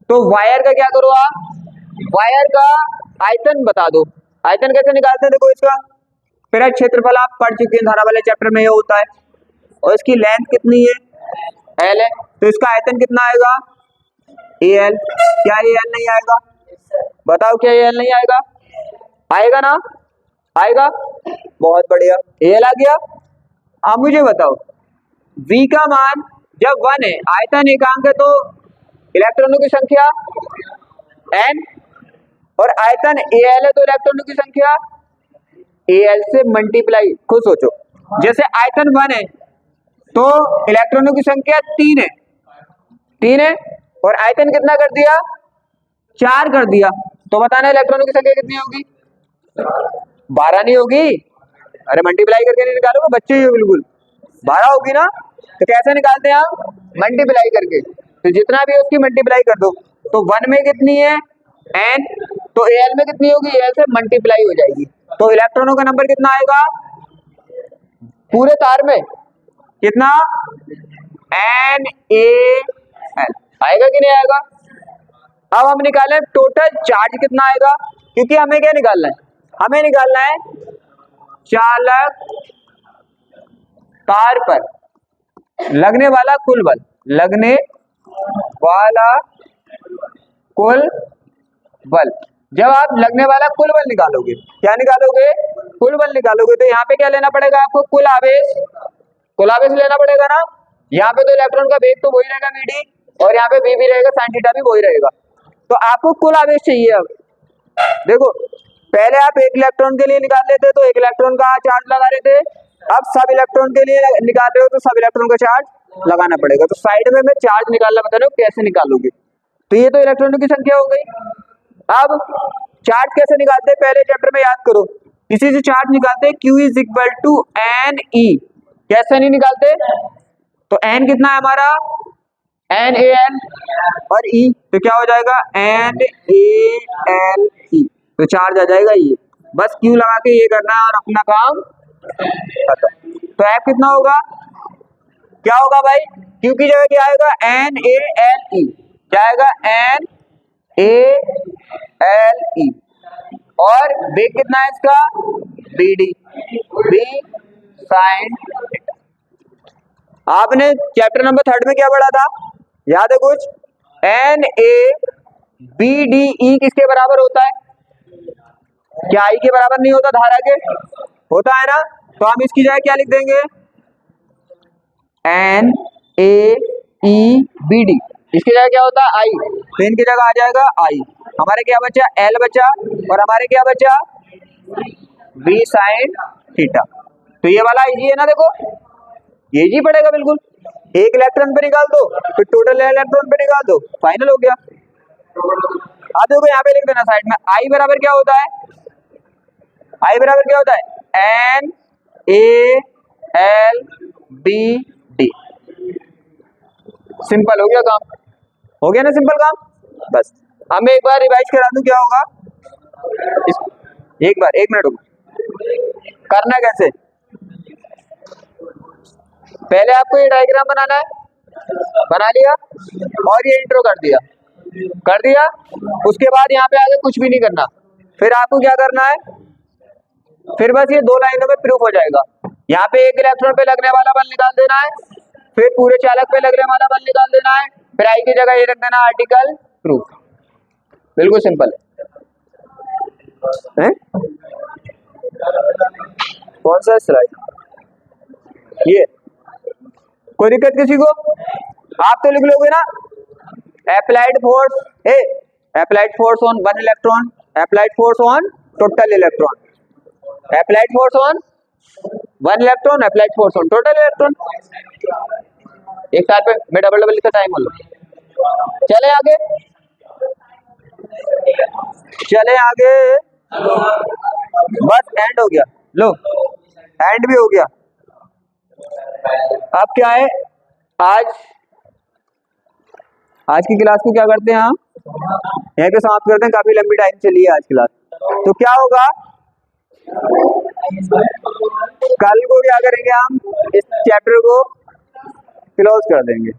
तो वायर का क्या करो आप, वायर का आयतन बता दो। आयतन कैसे निकालते हैं, देखो इसका पहला क्षेत्रफल आप पढ़ चुके हैं, धारा वाले चैप्टर में ये होता है, और इसकी लेंथ कितनी है L है, तो इसका आयतन कितना आएगा AL। क्या AL नहीं आएगा, बताओ क्या AL नहीं आएगा, आएगा ना, आएगा, बहुत बढ़िया AL आ गया। अब मुझे बताओ V का मान जब 1 है, आयतन एकांक है, तो इलेक्ट्रॉनों की संख्या n, और आयतन AL है तो इलेक्ट्रॉनों की संख्या AL से मल्टीप्लाई। खुद सोचो, जैसे आयतन 1 है तो इलेक्ट्रॉनों की संख्या 3 है, और आयतन कितना कर दिया 4 कर दिया, तो बताना इलेक्ट्रॉनों की संख्या कितनी होगी, 12 नहीं होगी। अरे मल्टीप्लाई करके नहीं निकालोगे बच्चे, ही हो बिल्कुल 12 होगी ना। तो कैसे निकालते हैं आप, मल्टीप्लाई करके, तो जितना भी है उसकी मल्टीप्लाई कर दो। तो 1 में कितनी है n, तो AL में कितनी होगी, AL से मल्टीप्लाई हो जाएगी, तो इलेक्ट्रॉनों का नंबर कितना आएगा पूरे तार में, कितना NaL आएगा कि नहीं आएगा। अब हम निकालें टोटल चार्ज कितना आएगा, क्योंकि हमें क्या निकालना है, हमें निकालना है चालक तार पर लगने वाला कुल बल, लगने वाला कुल बल। जब आप लगने वाला कुल बल निकालोगे, क्या निकालोगे, कुल बल निकालोगे, तो यहाँ पे क्या लेना पड़ेगा आपको, कुल आवेश, कुल आवेश लेना पड़ेगा ना। यहाँ पे तो इलेक्ट्रॉन का वेग तो वही रहेगा VD, और यहाँ पे V भी रहेगा, साइन थीटा भी वही रहेगा, तो आपको कुल आवेश चाहिए। अब देखो पहले आप एक इलेक्ट्रॉन के लिए निकाल लेते तो एक इलेक्ट्रॉन का चार्ज लगा रहे थे, अब सब इलेक्ट्रॉन के लिए निकाल रहे हो तो सब इलेक्ट्रॉन का चार्ज लगाना पड़ेगा। तो साइड में मैं चार्ज निकालना बता रहा हूँ कैसे निकालोगे। तो ये तो इलेक्ट्रॉनों की संख्या हो गई। अब चार्ज कैसे निकालते हैं, पहले चैप्टर में याद करो, इसी से चार्ज निकालते हैं, Q is equal to NE। कैसे नहीं निकालते, तो N कितना है हमारा NaL और E, तो क्या हो जाएगा NaLE, तो चार्ज आ जाएगा ये। बस Q लगा के ये करना है और अपना काम खत्म। तो F कितना होगा, क्या होगा भाई, Q की जगह क्या आएगा NaLE, क्या आएगा NaLE, और वेग कितना है इसका BD, V साइन। आपने चैप्टर नंबर 3 में क्या पढ़ा था, याद है कुछ, NaBDE किसके बराबर होता है, क्या I के बराबर नहीं होता, धारा के होता है ना। तो हम इसकी जगह क्या लिख देंगे NaEBD, इसकी जगह क्या होता है I, तो इनकी जगह आ जाएगा I। हमारे क्या बचा L बचा, और हमारे क्या बचा V साइन थीटा। तो ये वाला IG है ना, देखो ये जी पड़ेगा बिल्कुल, एक इलेक्ट्रॉन पे निकाल दो फिर टोटल इलेक्ट्रॉन पे निकाल दो, फाइनल हो गया। अब देखो यहाँ पे लिख देना साइड में, I बराबर क्या होता है, I बराबर क्या होता है NaLBD। सिंपल हो गया काम, हो गया ना सिंपल काम। बस अब मैं एक बार रिवाइज करा दूं क्या होगा, एक मिनट रुको, करना कैसे, पहले आपको ये डायग्राम बनाना है, बना लिया, और ये इंट्रो कर दिया, उसके बाद यहाँ पे आगे कुछ भी नहीं करना। फिर आपको क्या करना है, फिर बस ये 2 लाइनों में प्रूफ हो जाएगा। यहाँ पे एक इलेक्ट्रॉन पे लगने वाला बल निकाल देना है, फिर पूरे चालक पे लगने वाला बल निकाल देना है, फिर I की जगह ये रख देना आर्टिकल प्रूफ, बिल्कुल सिंपल है। हैं? कौन सा स्लाइड? ये कोई दिक्कत किसी को? आप तो लिख लोगे ना, applied force A, applied force on one electron, applied force on total electron, applied force on one electron, applied force on total electron. एक साथ पे मैं डबल डबल लिखा टाइम लो। चले आगे, चले आगे, बस एंड हो गया, लो एंड भी हो गया। अब क्या है, आज की क्लास को क्या करते हैं हम, यहाँ पे समाप्त करते हैं, काफी लंबी टाइम चली है आज क्लास। तो क्या होगा, कल को क्या करेंगे, हम इस चैप्टर को क्लोज कर देंगे।